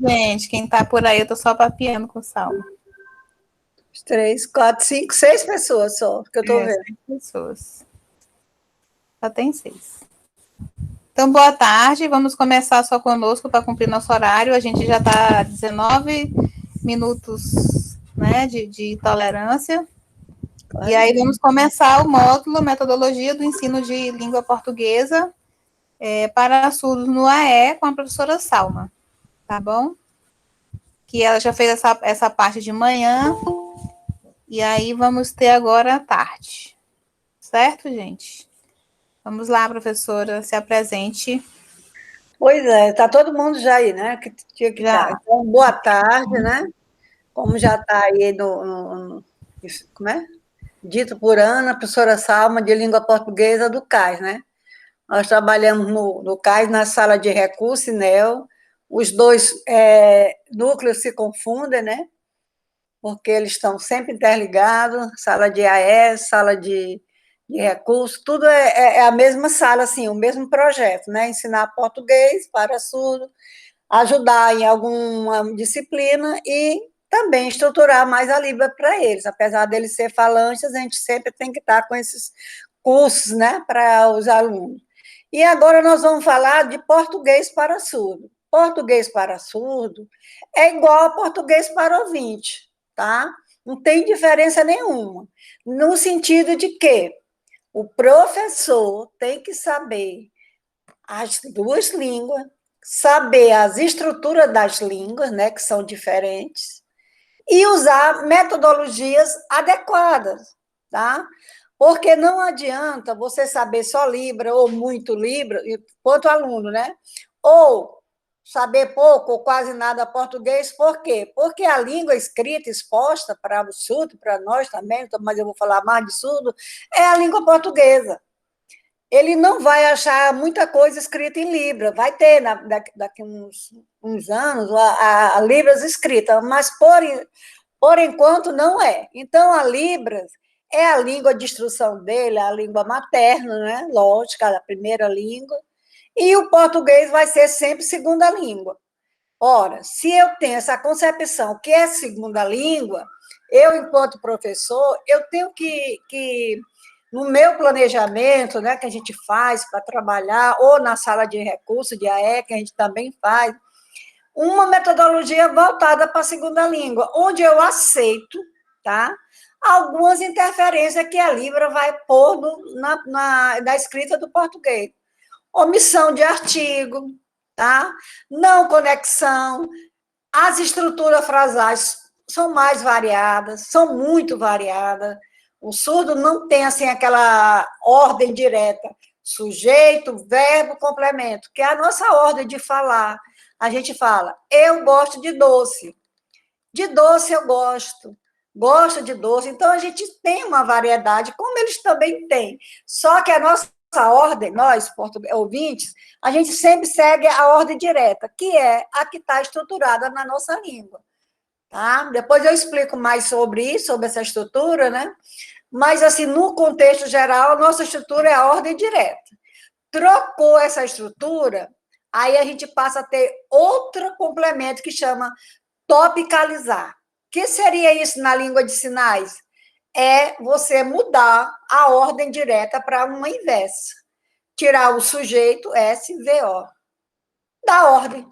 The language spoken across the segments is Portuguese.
Gente, quem tá por aí, eu tô só papiando com Salma. 3, 4, 5, 6 pessoas só, que eu tô vendo. 6 pessoas. Só tem 6. Então, boa tarde. Vamos começar só conosco para cumprir nosso horário. A gente já está 19 minutos, né, de tolerância. Claro. E aí vamos começar o módulo Metodologia do Ensino de Língua Portuguesa para surdos no AE com a professora Salma. Tá bom? Que ela já fez essa parte de manhã. E aí vamos ter agora à tarde. Certo, gente? Vamos lá, professora, se apresente. Pois é, está todo mundo já aí, né? Que tinha que estar. Então, boa tarde, né? Como já está aí como é? Dito por Ana, professora Salma, de Língua Portuguesa do CAIS, né? Nós trabalhamos no CAIS, na sala de recurso, NEL. Os dois núcleos se confundem, né? Porque eles estão sempre interligados, sala de AES, sala de recursos, tudo é a mesma sala, assim, o mesmo projeto, né? Ensinar português para surdo, ajudar em alguma disciplina e também estruturar mais a Libra para eles. Apesar deles ser falantes, a gente sempre tem que estar com esses cursos, né, para os alunos. E agora nós vamos falar de português para surdo. Português para surdo é igual a português para ouvinte, tá? Não tem diferença nenhuma. No sentido de que o professor tem que saber as duas línguas, saber as estruturas das línguas, né, que são diferentes, e usar metodologias adequadas, tá? Porque não adianta você saber só Libra ou muito Libra, quanto aluno, né? Ou saber pouco ou quase nada português, por quê? Porque a língua escrita exposta para o surdo, para nós também, mas eu vou falar mais de surdo, é a língua portuguesa. Ele não vai achar muita coisa escrita em Libra, vai ter daqui uns anos a Libras escrita, mas por enquanto não é. Então, a Libras é a língua de instrução dele, a língua materna, né? Lógico, a primeira língua, e o português vai ser sempre segunda língua. Ora, se eu tenho essa concepção que é segunda língua, eu, enquanto professor, eu tenho que no meu planejamento, né, que a gente faz para trabalhar, ou na sala de recursos de AE, que a gente também faz, uma metodologia voltada para a segunda língua, onde eu aceito, tá, algumas interferências que a Libra vai pôr na escrita do português. Omissão de artigo, tá? Não conexão, as estruturas frasais são mais variadas, são muito variadas. O surdo não tem assim aquela ordem direta, sujeito, verbo, complemento, que é a nossa ordem de falar. A gente fala, eu gosto de doce. De doce eu gosto de doce. Então, a gente tem uma variedade, como eles também têm. Só que a nossa ordem, nós, ouvintes, a gente sempre segue a ordem direta, que é a que está estruturada na nossa língua. Tá? Depois eu explico mais sobre isso, sobre essa estrutura, né? Mas, assim, no contexto geral, a nossa estrutura é a ordem direta. Trocou essa estrutura, aí a gente passa a ter outro complemento que chama topicalizar. O que seria isso na língua de sinais? É você mudar a ordem direta para uma inversa. Tirar o sujeito, SVO, da ordem.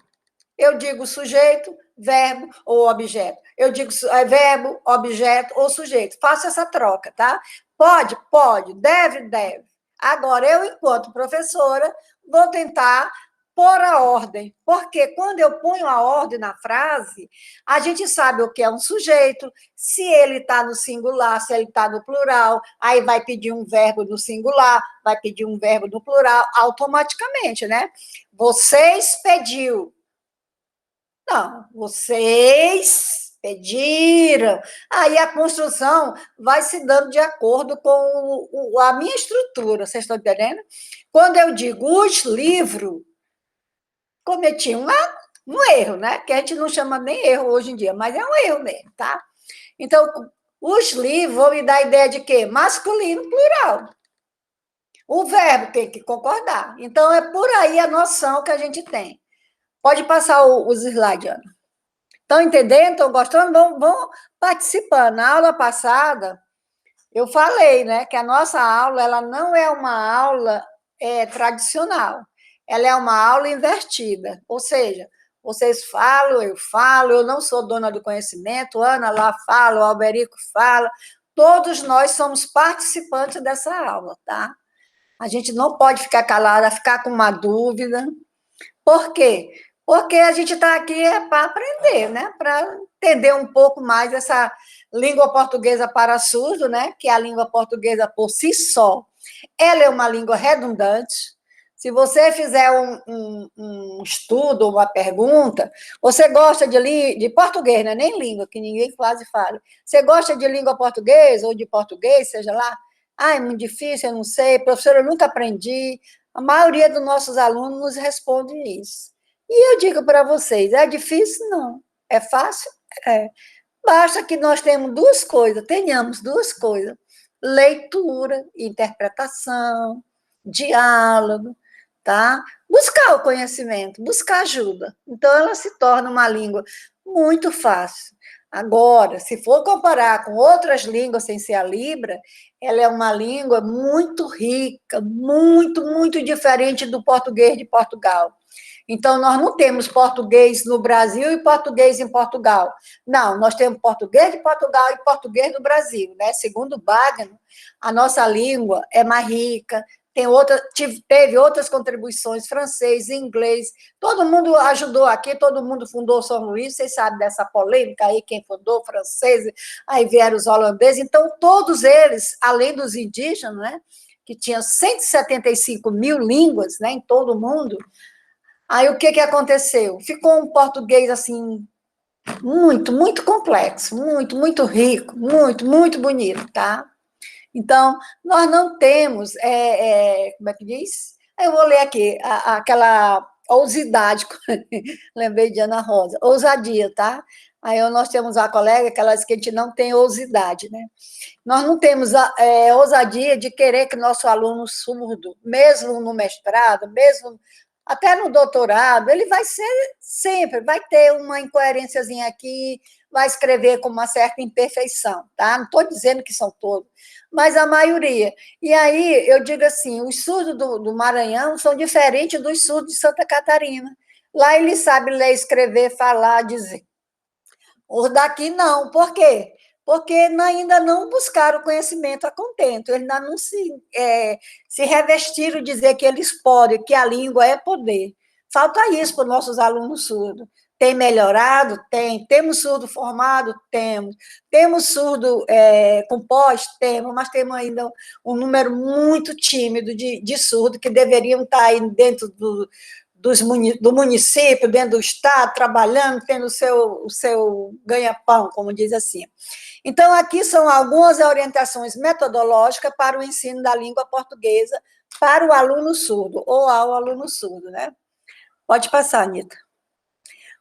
Eu digo sujeito, verbo ou objeto. Eu digo verbo, objeto ou sujeito. Faço essa troca, tá? Pode? Pode. Deve? Deve. Agora, eu, enquanto professora, vou tentar pôr a ordem, porque quando eu ponho a ordem na frase, a gente sabe o que é um sujeito, se ele está no singular, se ele está no plural, aí vai pedir um verbo no singular, vai pedir um verbo no plural, automaticamente, né? Vocês pediu. Não, vocês pediram. Aí a construção vai se dando de acordo com a minha estrutura, vocês estão entendendo? Quando eu digo os livros, cometi um erro, né? Que a gente não chama nem erro hoje em dia, mas é um erro mesmo, tá? Então, os livros vão me dar a ideia de quê? Masculino, plural. O verbo tem que concordar. Então, é por aí a noção que a gente tem. Pode passar os slides, Ana. Estão entendendo? Estão gostando? Vão participando. Na aula passada, eu falei, né, que a nossa aula, ela não é uma aula tradicional. Ela é uma aula invertida. Ou seja, vocês falam, eu não sou dona do conhecimento, Ana lá fala, o Alberico fala, todos nós somos participantes dessa aula, tá? A gente não pode ficar calada, ficar com uma dúvida. Por quê? Porque a gente está aqui para aprender, né? Para entender um pouco mais essa língua portuguesa para surdo, né? Que é a língua portuguesa por si só. Ela é uma língua redundante. Se você fizer um estudo, uma pergunta, você gosta de português, não é nem língua, que ninguém quase fala. Você gosta de língua portuguesa ou de português, seja lá? Ah, é muito difícil, eu não sei, professora, eu nunca aprendi. A maioria dos nossos alunos nos responde isso. E eu digo para vocês, é difícil? Não. É fácil? É. Basta que nós tenhamos duas coisas, leitura, interpretação, diálogo, tá? Buscar o conhecimento, buscar ajuda. Então, ela se torna uma língua muito fácil. Agora, se for comparar com outras línguas sem ser a Libra, ela é uma língua muito rica, muito, muito diferente do português de Portugal. Então, nós não temos português no Brasil e português em Portugal. Não, nós temos português de Portugal e português do Brasil, né? Segundo Wagner, a nossa língua é mais rica, teve outras contribuições, francês, inglês, todo mundo ajudou aqui, todo mundo fundou São Luís, vocês sabem dessa polêmica aí, quem fundou, francês, aí vieram os holandeses, então todos eles, além dos indígenas, né, que tinham 175 mil línguas, né, em todo o mundo, aí o que aconteceu? Ficou um português, assim, muito, muito complexo, muito, muito rico, muito, muito bonito, tá? Então, nós não temos, como é que diz? Eu vou ler aqui, aquela ousidade, lembrei de Ana Rosa, ousadia, tá? Aí nós temos a colega que ela diz que a gente não tem ousidade, né? Nós não temos ousadia de querer que nosso aluno surdo, mesmo no mestrado, mesmo até no doutorado, ele vai ser sempre, vai ter uma incoerênciazinha aqui, vai escrever com uma certa imperfeição, tá? Não estou dizendo que são todos, mas a maioria. E aí, eu digo assim, os surdos do Maranhão são diferentes dos surdos de Santa Catarina. Lá ele sabe ler, escrever, falar, dizer. Os daqui não. Por quê? Porque ainda não buscaram conhecimento a contento, eles ainda não se revestiram de dizer que eles podem, que a língua é poder. Falta isso para os nossos alunos surdos. Tem melhorado? Tem. Temos surdo formado? Temos. Temos surdo com pós? Temos, mas temos ainda um número muito tímido de surdo que deveriam estar aí dentro do município, dentro do estado, trabalhando, tendo o seu ganha-pão, como diz assim. Então, aqui são algumas orientações metodológicas para o ensino da língua portuguesa para o aluno surdo, ou ao aluno surdo, né? Pode passar, Anitta.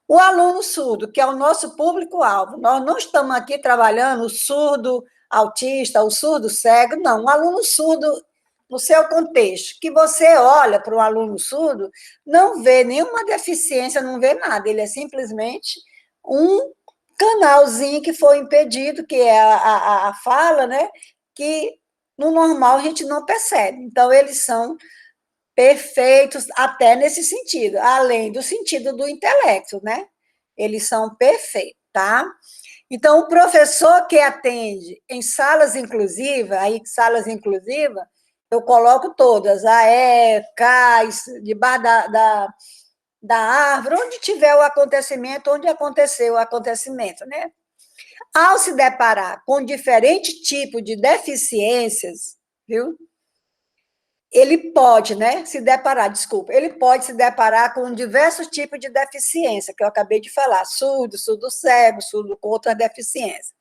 O aluno surdo, que é o nosso público-alvo, nós não estamos aqui trabalhando o surdo autista, o surdo cego, não. O aluno surdo, no seu contexto, que você olha para o aluno surdo, não vê nenhuma deficiência, não vê nada, ele é simplesmente um canalzinho que foi impedido, que é a fala, né? Que no normal a gente não percebe. Então, eles são perfeitos até nesse sentido, além do sentido do intelecto, né? Eles são perfeitos, tá? Então, o professor que atende em salas inclusivas, eu coloco todas, cais, debaixo da árvore, onde tiver o acontecimento, onde aconteceu o acontecimento, né? Ao se deparar com diferentes tipos de deficiências, viu? Ele pode, né, ele pode se deparar com diversos tipos de deficiência, que eu acabei de falar, surdo, surdo cego, surdo com outra deficiência.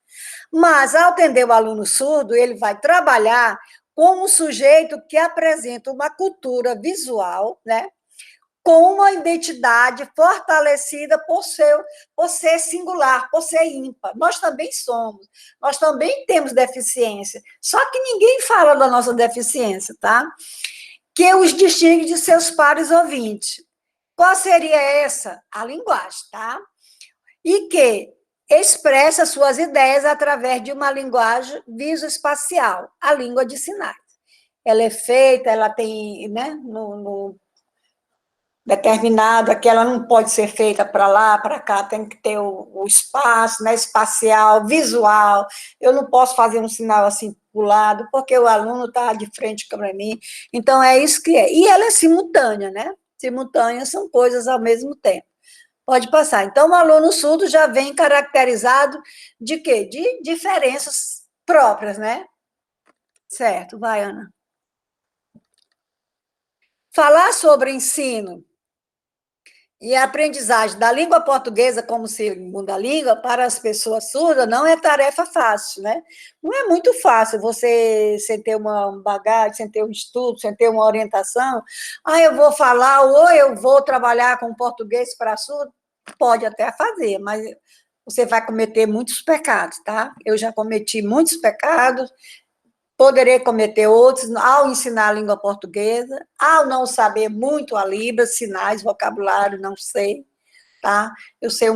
Mas, ao atender o aluno surdo, ele vai trabalhar como um sujeito que apresenta uma cultura visual, né, com uma identidade fortalecida por ser singular, por ser ímpar. Nós também somos, nós também temos deficiência, só que ninguém fala da nossa deficiência, tá? Que os distingue de seus pares ouvintes. Qual seria essa? A linguagem, tá? e que expressa suas ideias através de uma linguagem visoespacial, a língua de sinais. Ela é feita, ela tem, né, no determinado, que ela não pode ser feita para lá, para cá, tem que ter o espaço, né, espacial, visual. Eu não posso fazer um sinal assim para o lado, porque o aluno está de frente para mim. Então, é isso que é. E ela é simultânea, né? Simultâneas são coisas ao mesmo tempo. Pode passar. Então, o aluno surdo já vem caracterizado de quê? De diferenças próprias, né? Certo, vai, Ana. Falar sobre ensino e a aprendizagem da língua portuguesa como segunda língua para as pessoas surdas não é tarefa fácil, né? Não é muito fácil você, sem ter uma bagagem, sem ter um estudo, sem ter uma orientação. Ah, eu vou falar ou eu vou trabalhar com português para surdo. Pode até fazer, mas você vai cometer muitos pecados, tá? Eu já cometi muitos pecados, poderei cometer outros ao ensinar a língua portuguesa, ao não saber muito a Libras, sinais, vocabulário, não sei, tá? Eu sei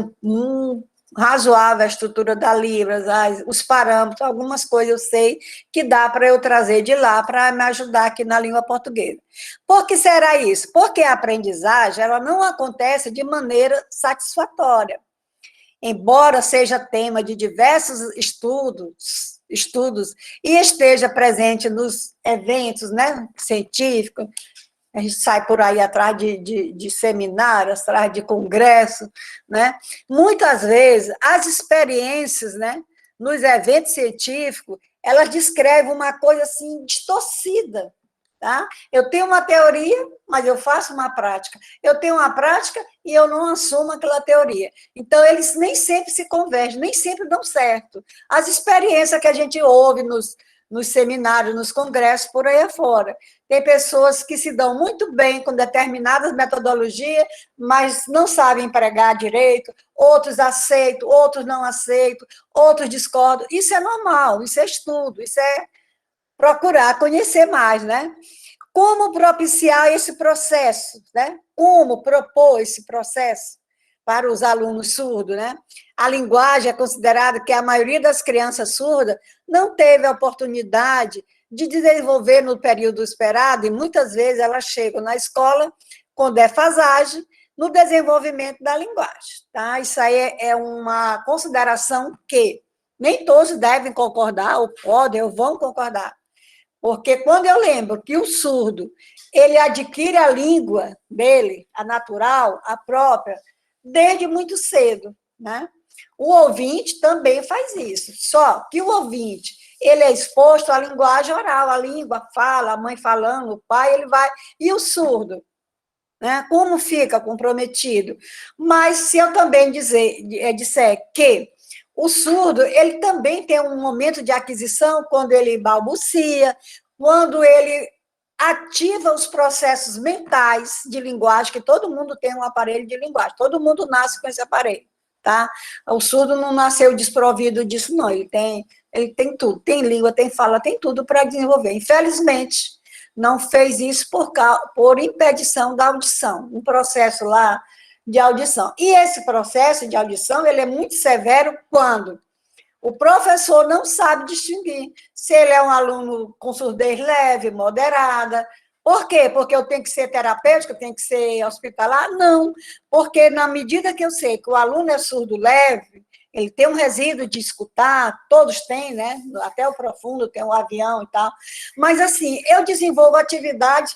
razoável a estrutura da Libras, os parâmetros, algumas coisas eu sei que dá para eu trazer de lá para me ajudar aqui na língua portuguesa. Por que será isso? Porque a aprendizagem ela não acontece de maneira satisfatória. Embora seja tema de diversos estudos e esteja presente nos eventos, né, científicos, a gente sai por aí atrás de seminários, atrás de congressos, né? Muitas vezes, as experiências, né, nos eventos científicos, elas descrevem uma coisa assim, distorcida, tá? Eu tenho uma teoria, mas eu faço uma prática. Eu tenho uma prática e eu não assumo aquela teoria. Então, eles nem sempre se convergem, nem sempre dão certo. As experiências que a gente ouve nos seminários, nos congressos, por aí afora. Tem pessoas que se dão muito bem com determinadas metodologias, mas não sabem empregar direito, outros aceitam, outros não aceitam, outros discordam. Isso é normal, isso é estudo, isso é procurar conhecer mais, né? Como propiciar esse processo, né? Como propor esse processo para os alunos surdos, né? A linguagem é considerada que a maioria das crianças surdas não teve a oportunidade de desenvolver no período esperado, e muitas vezes elas chegam na escola com defasagem no desenvolvimento da linguagem, tá? Isso aí é uma consideração que nem todos devem concordar, ou podem, ou vão concordar, porque quando eu lembro que o surdo, ele adquire a língua dele, a natural, a própria, desde muito cedo, né? O ouvinte também faz isso, só que o ouvinte, ele é exposto à linguagem oral, a língua fala, a mãe falando, o pai, ele vai... E o surdo, né? Como fica comprometido? Mas se eu também disser que o surdo, ele também tem um momento de aquisição quando ele balbucia, quando ele ativa os processos mentais de linguagem, que todo mundo tem um aparelho de linguagem, todo mundo nasce com esse aparelho, tá? O surdo não nasceu desprovido disso, não, ele tem tudo, tem língua, tem fala, tem tudo para desenvolver. Infelizmente, não fez isso por impedição da audição, um processo lá de audição. E esse processo de audição, ele é muito severo quando o professor não sabe distinguir se ele é um aluno com surdez leve, moderada. Por quê? Porque eu tenho que ser terapêutica, eu tenho que ser hospitalar? Não, porque na medida que eu sei que o aluno é surdo leve, ele tem um resíduo de escutar, todos têm, né? Até o profundo tem um avião e tal. Mas, assim, eu desenvolvo atividade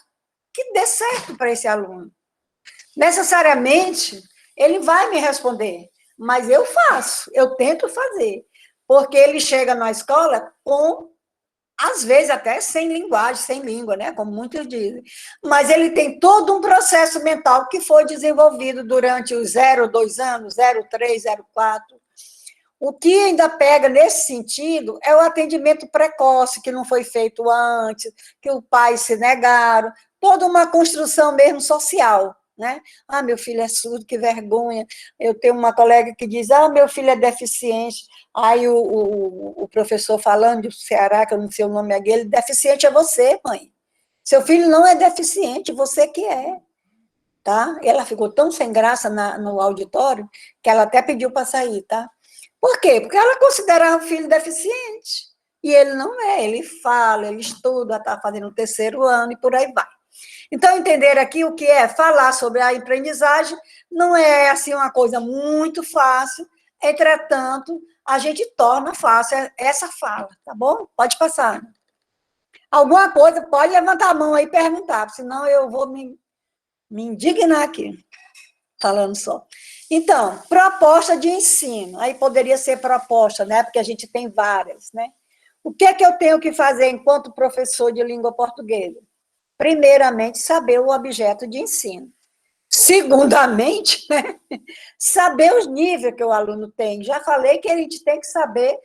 que dê certo para esse aluno. Necessariamente, ele vai me responder, mas eu faço, eu tento fazer, porque ele chega na escola com, às vezes, até sem linguagem, sem língua, né? Como muitos dizem. Mas ele tem todo um processo mental que foi desenvolvido durante os 0, 2 anos, 0, 3, 0, 4. O que ainda pega nesse sentido é o atendimento precoce, que não foi feito antes, que os pais se negaram, toda uma construção mesmo social, né? Ah, meu filho é surdo, que vergonha. Eu tenho uma colega que diz, ah, meu filho é deficiente. Aí o professor falando do Ceará, que eu não sei o nome dele, deficiente é você, mãe. Seu filho não é deficiente, você que é. tá? Ela ficou tão sem graça no auditório que ela até pediu para sair, tá? Por quê? Porque ela considerava o filho deficiente. E ele não é, ele fala, ele estuda, está fazendo o 3º ano e por aí vai. Então, entender aqui o que é falar sobre a aprendizagem não é assim uma coisa muito fácil, entretanto, a gente torna fácil essa fala, tá bom? Pode passar. Alguma coisa, pode levantar a mão aí e perguntar, senão eu vou me indignar aqui, falando só. Então, proposta de ensino, aí poderia ser proposta, né? Porque a gente tem várias, né? O que é que eu tenho que fazer enquanto professor de língua portuguesa? Primeiramente, saber o objeto de ensino. Segundamente, né? Saber os níveis que o aluno tem. Já falei que a gente tem que saber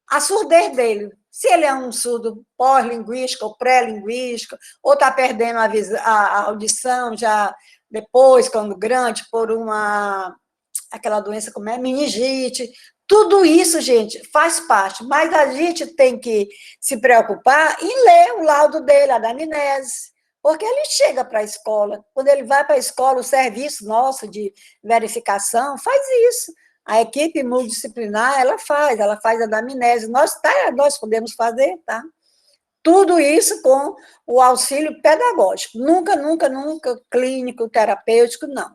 a surdez dele. Se ele é um surdo pós-linguístico ou pré-linguístico, ou está perdendo a audição já depois, quando grande, por aquela doença como é, meningite. Tudo isso, gente, faz parte, mas a gente tem que se preocupar em ler o laudo dele, a da anamnese, porque ele chega para a escola. Quando ele vai para a escola, o serviço nosso de verificação faz isso. A equipe multidisciplinar, ela faz a da anamnese. Nós podemos fazer, tá? Tudo isso com o auxílio pedagógico. Nunca, nunca, nunca clínico, terapêutico, não.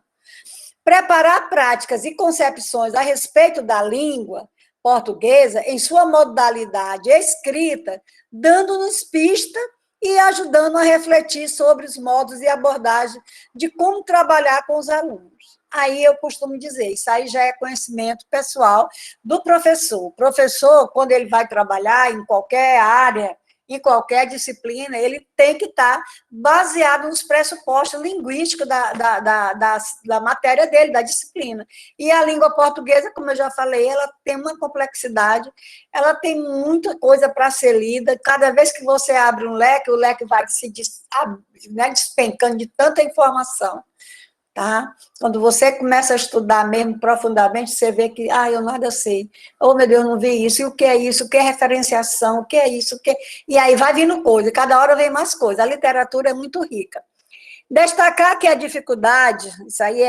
Preparar práticas e concepções a respeito da língua portuguesa em sua modalidade escrita, dando-nos pista e ajudando a refletir sobre os modos e abordagens de como trabalhar com os alunos. Aí eu costumo dizer, isso aí já é conhecimento pessoal do professor. O professor, quando ele vai trabalhar em qualquer área, em qualquer disciplina, ele tem que estar baseado nos pressupostos linguísticos da matéria dele, da disciplina. E a língua portuguesa, como eu já falei, ela tem uma complexidade, ela tem muita coisa para ser lida. Cada vez que você abre um leque, o leque vai se despencando de tanta informação. Tá? Quando você começa a estudar mesmo profundamente, você vê que, eu nada sei. Oh, meu Deus, não vi isso. E o que é isso? O que é referenciação? O que é isso? O que... E aí vai vindo coisa, cada hora vem mais coisa. A literatura é muito rica. Destacar que a dificuldade, isso aí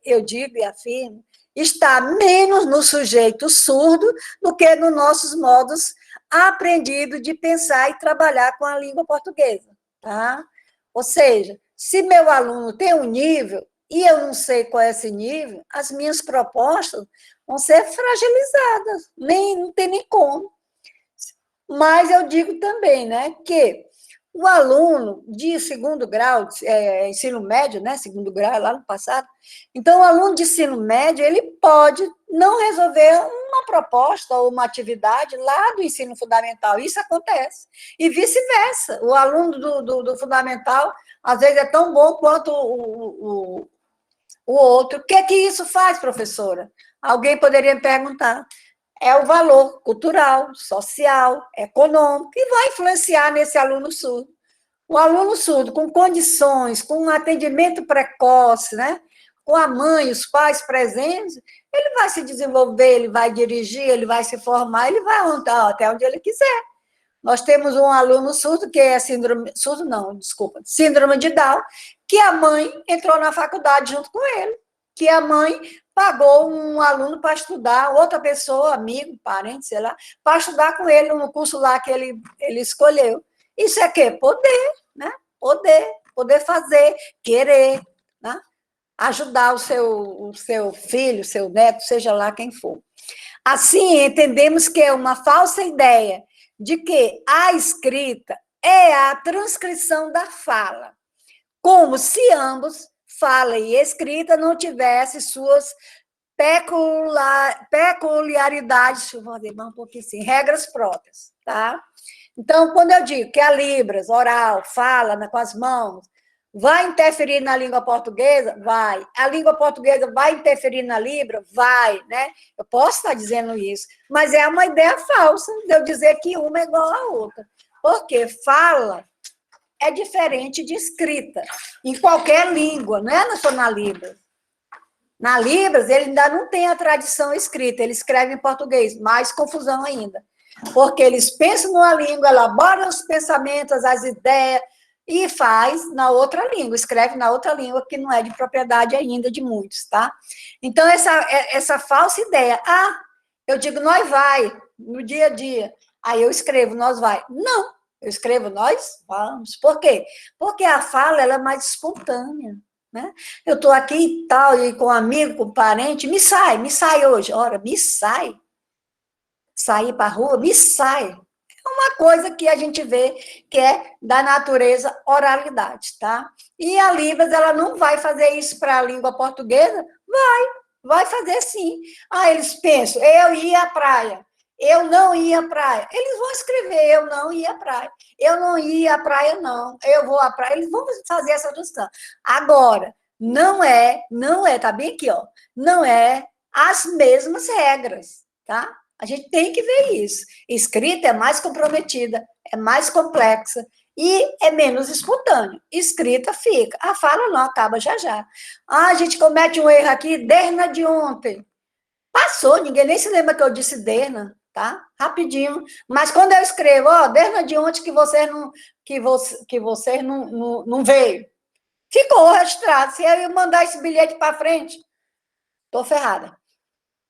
eu digo e afirmo, está menos no sujeito surdo do que nos nossos modos aprendidos de pensar e trabalhar com a língua portuguesa. Tá? Ou seja, se meu aluno tem um nível e eu não sei qual é esse nível, as minhas propostas vão ser fragilizadas, não tem nem como. Mas eu digo também, né, que o aluno de 2º grau, ensino médio, né, 2º grau, lá no passado, então o aluno de ensino médio, ele pode não resolver uma proposta ou uma atividade lá do ensino fundamental, isso acontece, e vice-versa, o aluno do fundamental, às vezes é tão bom quanto o outro. O que é que isso faz, professora? Alguém poderia me perguntar. É o valor cultural, social, econômico, que vai influenciar nesse aluno surdo. O aluno surdo, com condições, com um atendimento precoce, né? Com a mãe, os pais presentes, ele vai se desenvolver, ele vai dirigir, ele vai se formar, ele vai até onde ele quiser. Nós temos um aluno surdo, que é síndrome de Down, que a mãe entrou na faculdade junto com ele, que a mãe pagou um aluno para estudar, outra pessoa, amigo, parente, sei lá, para estudar com ele no curso lá que ele escolheu. Isso é quê? Poder, né? Poder fazer, querer, né? Ajudar o seu filho, o seu neto, seja lá quem for. Assim, entendemos que é uma falsa ideia de que a escrita é a transcrição da fala, como se ambos, fala e escrita, não tivessem suas peculiaridades, deixa eu fazer mais um pouquinho assim, regras próprias, tá? Então, quando eu digo que a Libras, oral, fala com as mãos, vai interferir na língua portuguesa? Vai. A língua portuguesa vai interferir na Libra? Vai, né? Eu posso estar dizendo isso, mas é uma ideia falsa de eu dizer que uma é igual à outra. Porque fala é diferente de escrita, em qualquer língua, não é só na Libras. Na Libras, ele ainda não tem a tradição escrita, ele escreve em português, mais confusão ainda. Porque eles pensam numa língua, elaboram os pensamentos, as ideias, e faz na outra língua, escreve na outra língua, que não é de propriedade ainda de muitos, tá? Então, essa falsa ideia, eu digo nós vai, no dia a dia, aí eu escrevo nós vai. Não, eu escrevo nós vamos. Por quê? Porque a fala, ela é mais espontânea, né? Eu estou aqui e tal, e com um amigo, com um parente, me sai hoje. Ora, me sai. Sair para a rua, me sai. Uma coisa que a gente vê que é da natureza oralidade, tá? E a Libras, ela não vai fazer isso para a língua portuguesa? Vai fazer sim. Eles pensam, eu ia à praia, eu não ia à praia. Eles vão escrever, eu não ia à praia. Eu não ia à praia, não. Eu vou à praia. Eles vão fazer essa tradução. Agora, não é, tá bem aqui, ó, não é as mesmas regras, tá? A gente tem que ver isso. Escrita é mais comprometida, é mais complexa e é menos espontâneo. Escrita fica. A fala não, acaba já já. A gente comete um erro aqui, Derna de ontem. Passou, ninguém nem se lembra que eu disse Derna, tá? Rapidinho. Mas quando eu escrevo, Derna de ontem que você não veio. Ficou registrado. Se eu mandar esse bilhete para frente, estou ferrada.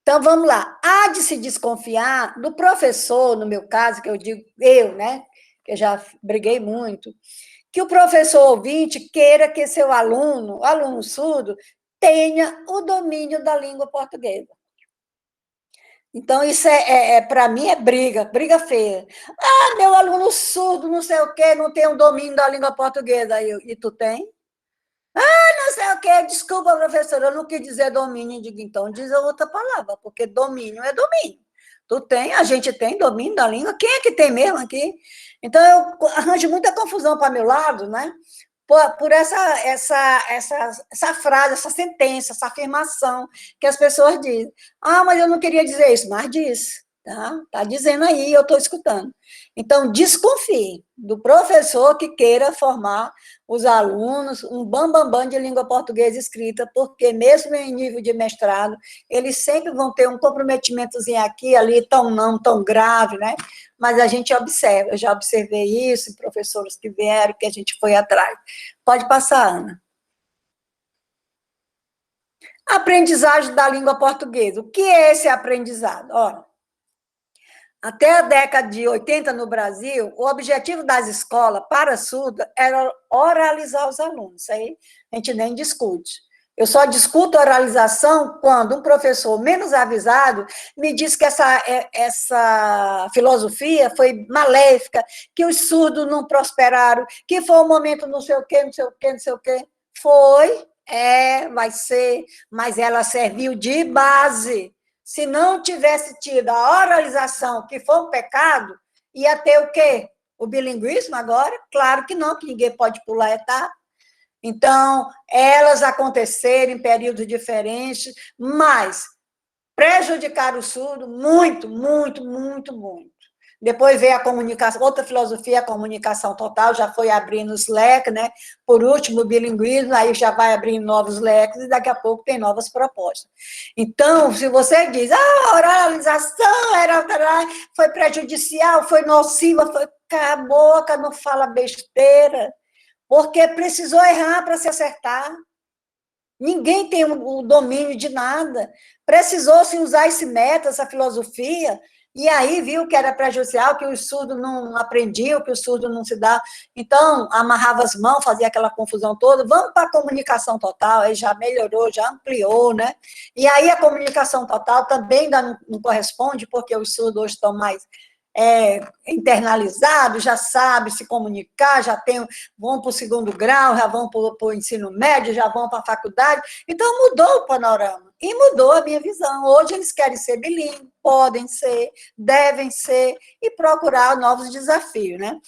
Então, vamos lá. Há de se desconfiar do professor, no meu caso, que eu digo né? Que eu já briguei muito, que o professor ouvinte queira que seu aluno surdo, tenha o domínio da língua portuguesa. Então, isso para mim, é briga feia. Meu aluno surdo, não sei o quê, não tem o domínio da língua portuguesa. E tu tem? Não sei o quê, desculpa, professora, eu não quis dizer domínio, digo, então diz outra palavra, porque domínio é domínio. A gente tem domínio da língua, quem é que tem mesmo aqui? Então, eu arranjo muita confusão para meu lado, né? Por essa frase, essa sentença, essa afirmação que as pessoas dizem. Mas eu não queria dizer isso, mas diz. Tá dizendo aí, eu estou escutando. Então, desconfie do professor que queira formar os alunos um bambambam de língua portuguesa escrita, porque mesmo em nível de mestrado, eles sempre vão ter um comprometimentozinho aqui, ali, não tão grave, né? Mas a gente observa, eu já observei isso em professores que vieram, que a gente foi atrás. Pode passar, Ana. Aprendizagem da língua portuguesa. O que é esse aprendizado? Olha, até a década de 80 no Brasil, o objetivo das escolas para surdo era oralizar os alunos. Isso aí a gente nem discute. Eu só discuto oralização quando um professor menos avisado me diz que essa filosofia foi maléfica, que os surdos não prosperaram, que foi um momento não sei o quê, não sei o quê, não sei o quê. Foi, vai ser, mas ela serviu de base. Se não tivesse tido a oralização, que foi um pecado, ia ter o quê? O bilinguismo agora? Claro que não, que ninguém pode pular etapa. Então, elas aconteceram em períodos diferentes, mas prejudicaram o surdo muito, muito, muito, muito. Depois veio a comunicação, outra filosofia, a comunicação total, já foi abrindo os leques, né? Por último, o bilinguismo, aí já vai abrindo novos leques e daqui a pouco tem novas propostas. Então, se você diz, a oralização foi prejudicial, foi nociva, cala a boca, não fala besteira, porque precisou errar para se acertar. Ninguém tem o domínio de nada. Precisou-se usar esse método, essa filosofia, e aí viu que era prejudicial, que os surdos não aprendiam, que o surdo não se dá. Então, amarrava as mãos, fazia aquela confusão toda. Vamos para a comunicação total, aí já melhorou, já ampliou, né? E aí a comunicação total também ainda não corresponde, porque os surdos hoje estão mais internalizados, já sabem se comunicar, vão para o segundo grau, já vão para o ensino médio, já vão para a faculdade. Então, mudou o panorama. E mudou a minha visão. Hoje eles querem ser bilíngues, podem ser, devem ser, e procurar novos desafios, né?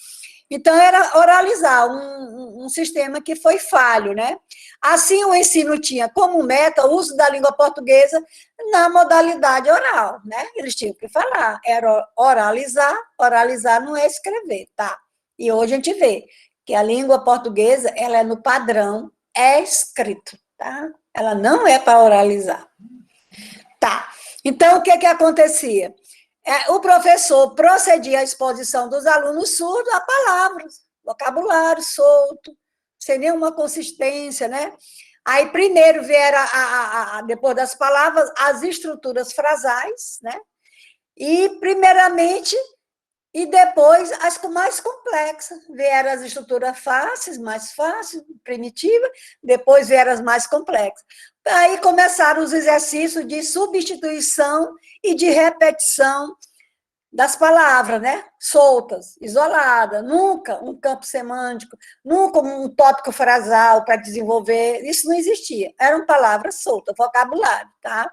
Então, era oralizar um sistema que foi falho, né? Assim, o ensino tinha como meta o uso da língua portuguesa na modalidade oral, né? Eles tinham que falar, era oralizar não é escrever, tá? E hoje a gente vê que a língua portuguesa, ela é no padrão, é escrito, tá? Ela não é para oralizar. Tá. Então, o que acontecia? O professor procedia à exposição dos alunos surdos a palavras, vocabulário solto, sem nenhuma consistência, né? Aí, primeiro vieram, depois das palavras, as estruturas frasais, né? E, primeiramente, e depois as mais complexas. Vieram as estruturas fáceis, mais fáceis, primitivas, depois vieram as mais complexas. Aí começaram os exercícios de substituição e de repetição das palavras, né? Soltas, isoladas, nunca um campo semântico, nunca um tópico frasal para desenvolver, isso não existia. Eram palavras soltas, vocabulário, tá?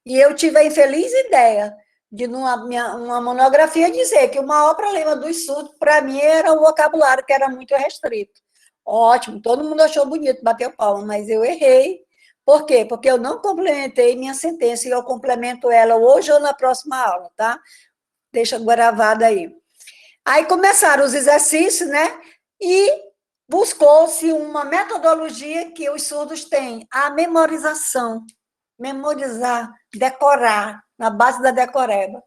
E eu tive a infeliz ideia de, uma monografia, dizer que o maior problema do surdos, para mim, era o vocabulário, que era muito restrito. Ótimo, todo mundo achou bonito, bateu palma, mas eu errei. Por quê? Porque eu não complementei minha sentença, e eu complemento ela hoje ou na próxima aula, tá? Deixa gravado aí. Aí começaram os exercícios, né? E buscou-se uma metodologia que os surdos têm, a memorização. Memorizar, decorar, na base da decoreba.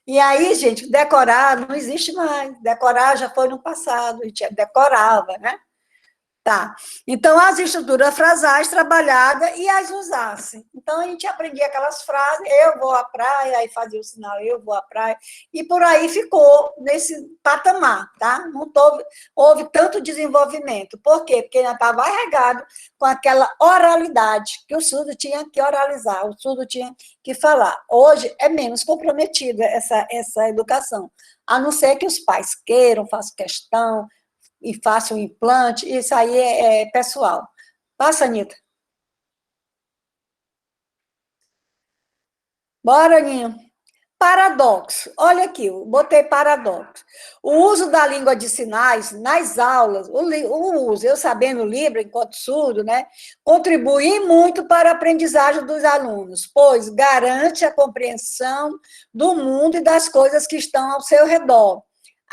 E aí, gente, decorar não existe mais. Decorar já foi no passado, a gente decorava, né? Tá. Então, as estruturas frasais trabalhadas e as usassem. Então, a gente aprendia aquelas frases, eu vou à praia, aí fazia o sinal, eu vou à praia, e por aí ficou nesse patamar, tá? Não houve tanto desenvolvimento. Por quê? Porque ainda estava arregado com aquela oralidade, que o surdo tinha que oralizar, o surdo tinha que falar. Hoje é menos comprometida essa educação, a não ser que os pais queiram, façam questão, e faça um implante, isso aí é pessoal. Passa, Anitta. Bora, Aninha. Paradoxo. Olha aqui, eu botei paradoxo. O uso da língua de sinais nas aulas, o uso, eu sabendo Libra enquanto surdo, né, contribui muito para a aprendizagem dos alunos, pois garante a compreensão do mundo e das coisas que estão ao seu redor,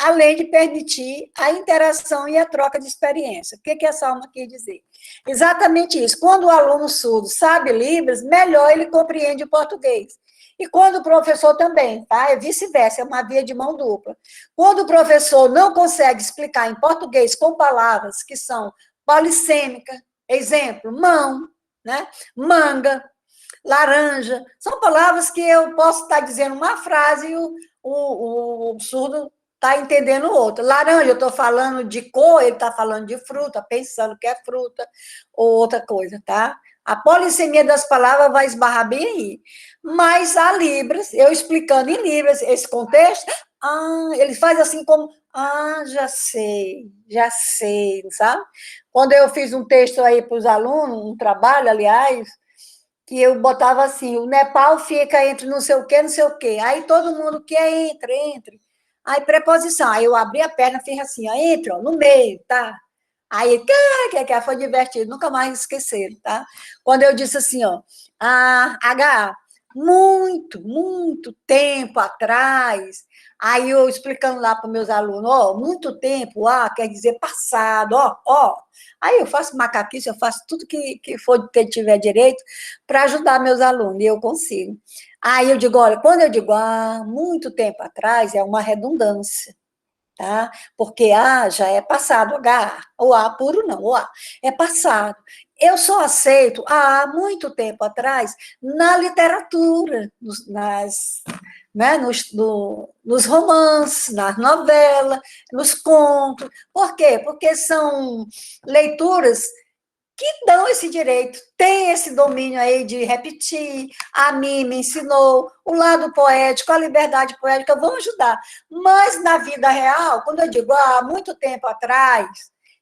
além de permitir a interação e a troca de experiência. O que essa alma quer dizer? Exatamente isso. Quando o aluno surdo sabe Libras, melhor ele compreende o português. E quando o professor também, tá? É vice-versa, é uma via de mão dupla. Quando o professor não consegue explicar em português com palavras que são polissêmicas, exemplo, mão, né? Manga, laranja, são palavras que eu posso estar dizendo uma frase e o surdo está entendendo outra. Laranja, eu estou falando de cor, ele está falando de fruta, pensando que é fruta, ou outra coisa, tá? A polissemia das palavras vai esbarrar bem aí. Mas a Libras, eu explicando em Libras esse contexto, ele faz assim como, já sei, sabe? Quando eu fiz um texto aí para os alunos, um trabalho, aliás, que eu botava assim, o Nepal fica entre não sei o quê, não sei o quê. Aí todo mundo que entre. Aí preposição, aí eu abri a perna, fiz assim, ó, entra, ó, no meio, tá? Aí, foi divertido, nunca mais esqueceram, tá? Quando eu disse assim, ó, H, muito tempo atrás, aí eu explicando lá para meus alunos, ó, muito tempo, quer dizer passado, ó. Aí eu faço macaquice, eu faço tudo que for que tiver direito para ajudar meus alunos, e eu consigo. Aí eu digo, olha, quando eu digo, muito tempo atrás, é uma redundância, tá? Porque já é passado, H, o A puro não, o A é passado. Eu só aceito há muito tempo atrás na literatura, né, nos romances, nas novelas, nos contos. Por quê? Porque são leituras que dão esse direito, tem esse domínio aí de repetir, a mim me ensinou, o lado poético, a liberdade poética vão ajudar. Mas na vida real, quando eu digo há muito tempo atrás,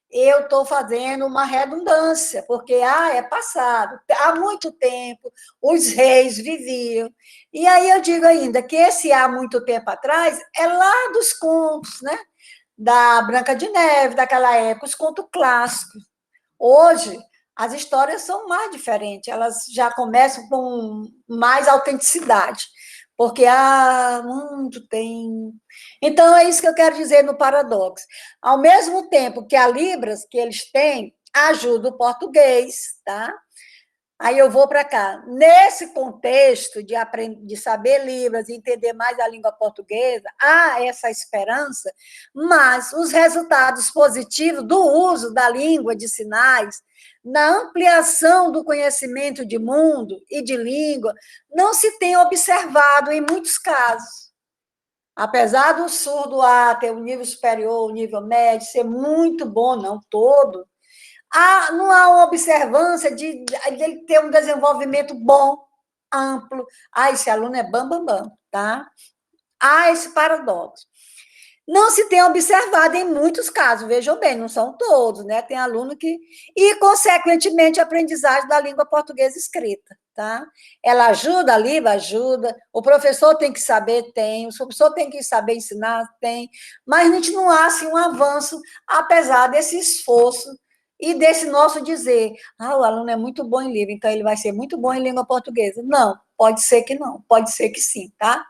eu estou fazendo uma redundância, porque é passado, há muito tempo, os reis viviam. E aí eu digo ainda que esse há muito tempo atrás é lá dos contos, né? Da Branca de Neve, daquela época, os contos clássicos. Hoje, as histórias são mais diferentes, elas já começam com mais autenticidade, porque há muito tem. Então, é isso que eu quero dizer no paradoxo. Ao mesmo tempo que a Libras que eles têm ajuda o português, tá? Aí eu vou para cá. Nesse contexto de aprender, de saber Libras e entender mais a língua portuguesa, há essa esperança, mas os resultados positivos do uso da língua de sinais, na ampliação do conhecimento de mundo e de língua, não se tem observado em muitos casos. Apesar do surdo A ter um nível superior, um nível médio, ser muito bom, não todo, não há uma observância de ele ter um desenvolvimento bom, amplo. Esse aluno é bam, bam, tá? Há esse paradoxo. Não se tem observado em muitos casos, vejam bem, não são todos, né? Tem aluno que... E, consequentemente, a aprendizagem da língua portuguesa escrita, tá? Ela ajuda a língua? Ajuda. O professor tem que saber? Tem. O professor tem que saber ensinar? Tem. Mas a gente não há, assim, um avanço, apesar desse esforço e desse nosso dizer, o aluno é muito bom em língua, então ele vai ser muito bom em língua portuguesa. Não, pode ser que não, pode ser que sim, tá?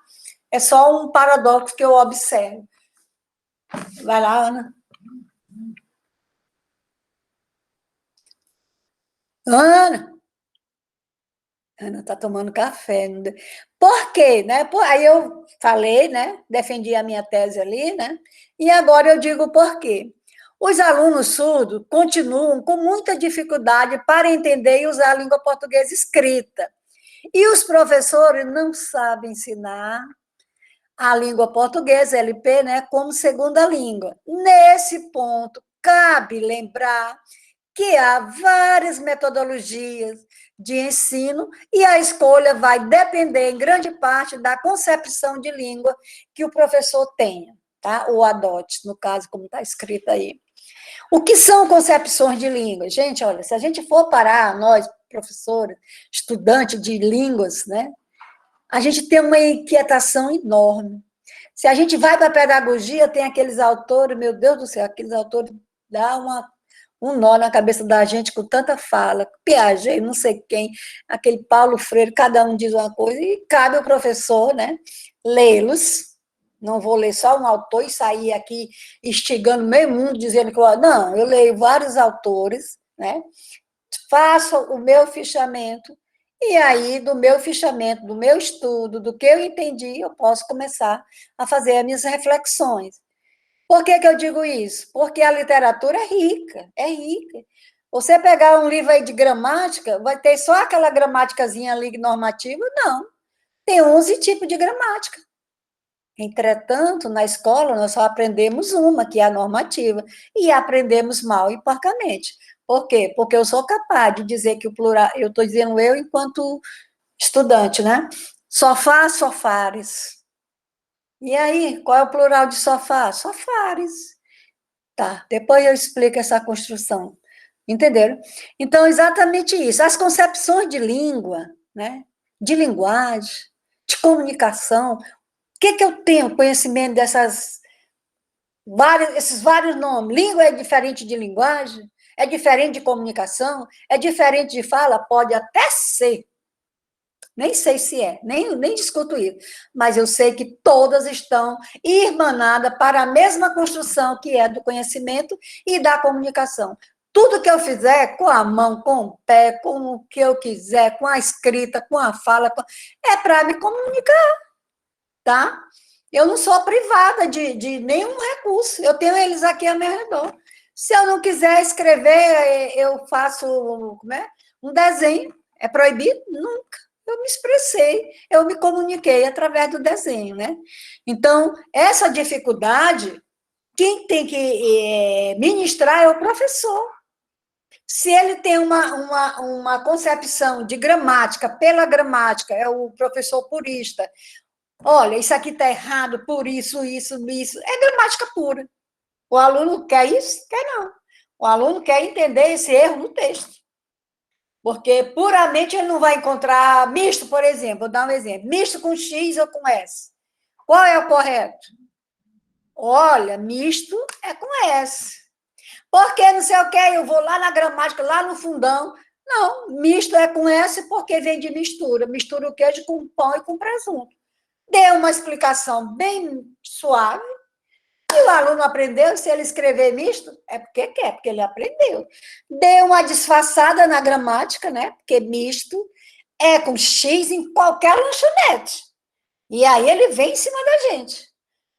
É só um paradoxo que eu observo. Vai lá, Ana. Ana está tomando café. Por quê? Né? Aí eu falei, né? Defendi a minha tese ali, né? E agora eu digo por quê. Os alunos surdos continuam com muita dificuldade para entender e usar a língua portuguesa escrita. E os professores não sabem ensinar a língua portuguesa, LP, né, como segunda língua. Nesse ponto, cabe lembrar que há várias metodologias de ensino e a escolha vai depender, em grande parte, da concepção de língua que o professor tenha, tá? Ou adote, no caso, como está escrito aí. O que são concepções de língua? Gente, olha, se a gente for parar, nós, professores, estudantes de línguas, né, a gente tem uma inquietação enorme. Se a gente vai para a pedagogia, tem aqueles autores, meu Deus do céu, aqueles autores dá um nó na cabeça da gente com tanta fala, Piaget, não sei quem, aquele Paulo Freire, cada um diz uma coisa, e cabe ao professor, né, lê-los. Não vou ler só um autor e sair aqui instigando meio mundo, dizendo que não, eu leio vários autores, né, faço o meu fichamento, e aí, do meu fichamento, do meu estudo, do que eu entendi, eu posso começar a fazer as minhas reflexões. Por que que eu digo isso? Porque a literatura é rica, é rica. Você pegar um livro aí de gramática, vai ter só aquela gramáticazinha ali normativa? Não. Tem 11 tipos de gramática. Entretanto, na escola, nós só aprendemos uma, que é a normativa, e aprendemos mal e porcamente. Por quê? Porque eu sou capaz de dizer que o plural, eu estou dizendo eu enquanto estudante, né? Sofá, sofares. E aí, qual é o plural de sofá? Sofares. Tá, depois eu explico essa construção. Entenderam? Então, exatamente isso. As concepções de língua, né? De linguagem, de comunicação. O que eu tenho conhecimento esses vários nomes? Língua é diferente de linguagem? É diferente de comunicação? É diferente de fala? Pode até ser. Nem sei se é, nem discuto isso. Mas eu sei que todas estão irmanadas para a mesma construção que é do conhecimento e da comunicação. Tudo que eu fizer com a mão, com o pé, com o que eu quiser, com a escrita, com a fala, é para me comunicar, tá? Eu não sou privada de nenhum recurso, eu tenho eles aqui ao meu redor. Se eu não quiser escrever, eu faço um desenho. É proibido? Nunca. Eu me expressei, eu me comuniquei através do desenho, né? Então, essa dificuldade, quem tem que ministrar é o professor. Se ele tem uma concepção de gramática, pela gramática, é o professor purista. Olha, isso aqui está errado por isso. É gramática pura. O aluno quer isso? Quer não. O aluno quer entender esse erro no texto. Porque puramente ele não vai encontrar misto, por exemplo, vou dar um exemplo, misto com X ou com S. Qual é o correto? Olha, misto é com S. Porque não sei o que, eu vou lá na gramática, lá no fundão. Não, misto é com S porque vem de mistura. Mistura o queijo com pão e com presunto. Deu uma explicação bem suave, E o aluno aprendeu, se ele escrever misto, é porque quer, porque ele aprendeu. Deu uma disfarçada na gramática, né? Porque misto é com X em qualquer lanchonete. E aí ele vem em cima da gente.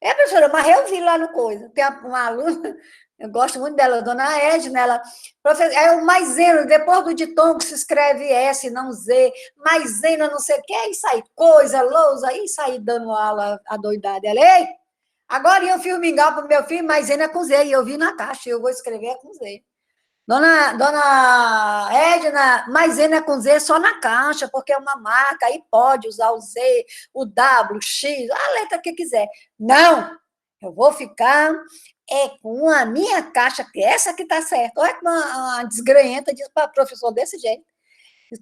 É, professora, mas eu vi lá no coisa. Tem uma aluna, eu gosto muito dela, a dona Edna, ela, professor, é o maisena, depois do ditongo se escreve S, não Z, maisena, não sei o que, aí sai coisa, lousa, aí sai dando aula adoidada. Ela, ei, agora eu fiz o mingau para o meu filho, maisena é com Z, e eu vi na caixa, eu vou escrever com Z. Dona Edna, maisena é com Z só na caixa, porque é uma marca, aí pode usar o Z, o W, o X, a letra que quiser. Não, eu vou ficar com a minha caixa, que é essa que está certa. Olha que uma desgrenhenta diz para o professor desse jeito.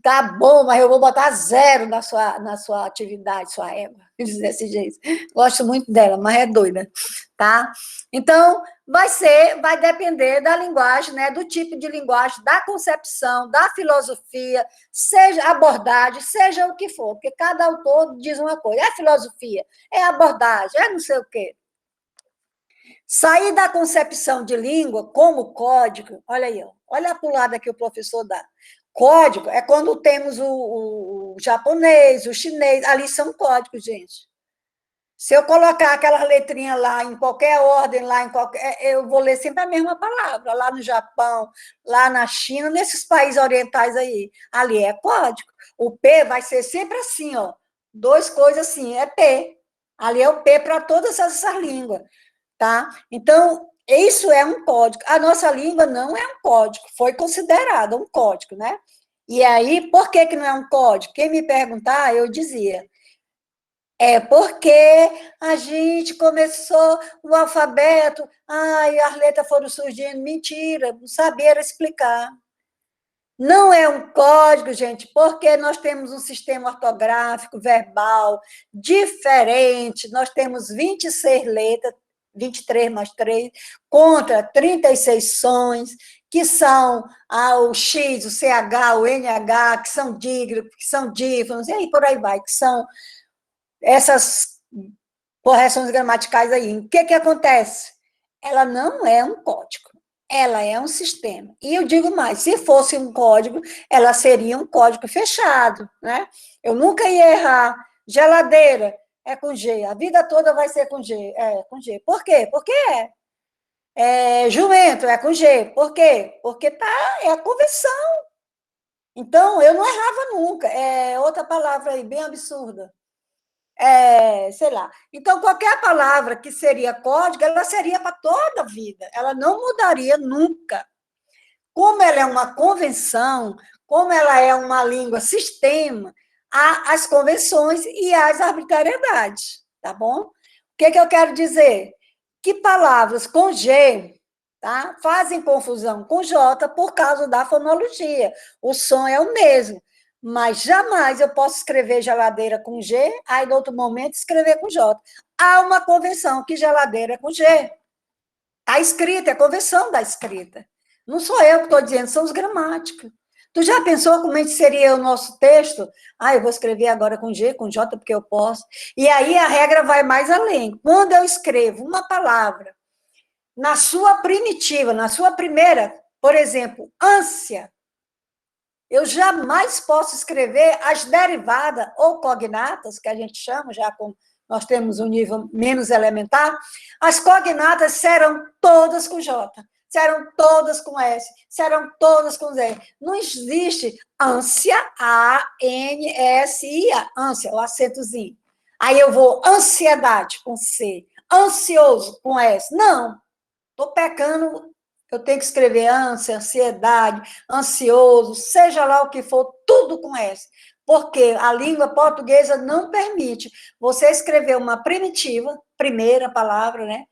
Tá bom, mas eu vou botar 0 na sua atividade, sua égua, desse jeito. Gosto muito dela, mas é doida, tá? Então, vai depender da linguagem, né? Do tipo de linguagem, da concepção, da filosofia, seja abordagem, seja o que for, porque cada autor diz uma coisa. É filosofia, é abordagem, é não sei o quê. Sair da concepção de língua como código, olha aí, olha a pulada que o professor dá. Código é quando temos o japonês, o chinês, ali são códigos, gente. Se eu colocar aquelas letrinhas lá, em qualquer ordem, eu vou ler sempre a mesma palavra, lá no Japão, lá na China, nesses países orientais aí. Ali é código. O P vai ser sempre assim, ó. 2 coisas assim, é P. Ali é o P para todas essas línguas, tá? Então, isso é um código. A nossa língua não é um código, foi considerada um código, né? E aí, por que não é um código? Quem me perguntar, eu dizia, é porque a gente começou o alfabeto, as letras foram surgindo, mentira, não sabia explicar. Não é um código, gente, porque nós temos um sistema ortográfico, verbal, diferente, nós temos 26 letras, 23 mais 3, contra 36 sons, que são o X, o CH, o NH, que são dígrafos, que são dífonos, e aí por aí vai, que são essas correções gramaticais aí. O que acontece? Ela não é um código, ela é um sistema. E eu digo mais, se fosse um código, ela seria um código fechado, né? Eu nunca ia errar. Geladeira é com G, a vida toda vai ser com G. É, com G. Por quê? Porque jumento é com G. Por quê? Porque é a convenção. Então, eu não errava nunca. É outra palavra aí, bem absurda. Sei lá. Então, qualquer palavra que seria código, ela seria para toda a vida, ela não mudaria nunca. Como ela é uma convenção, como ela é uma língua sistema, há as convenções e as arbitrariedades, tá bom? O que eu quero dizer? Que palavras com G, tá, fazem confusão com J por causa da fonologia. O som é o mesmo. Mas jamais eu posso escrever geladeira com G, aí, no outro momento, escrever com J. Há uma convenção que geladeira é com G. A escrita, é a convenção da escrita. Não sou eu que estou dizendo, são os gramáticos. Tu já pensou como é que seria o nosso texto? Eu vou escrever agora com G, com J, porque eu posso. E aí a regra vai mais além. Quando eu escrevo uma palavra na sua primitiva, na sua primeira, por exemplo, ânsia, eu jamais posso escrever as derivadas ou cognatas, que a gente chama, já como nós temos um nível menos elementar, as cognatas serão todas com J, serão todas com S, serão todas com Z. Não existe ânsia, A-N-S-I-A, ânsia, o acentozinho. Aí eu vou ansiedade com C, ansioso com S. Não, estou pecando. Eu tenho que escrever ânsia, ansiedade, ansioso, seja lá o que for, tudo com S. Porque a língua portuguesa não permite você escrever uma primitiva, primeira palavra, né?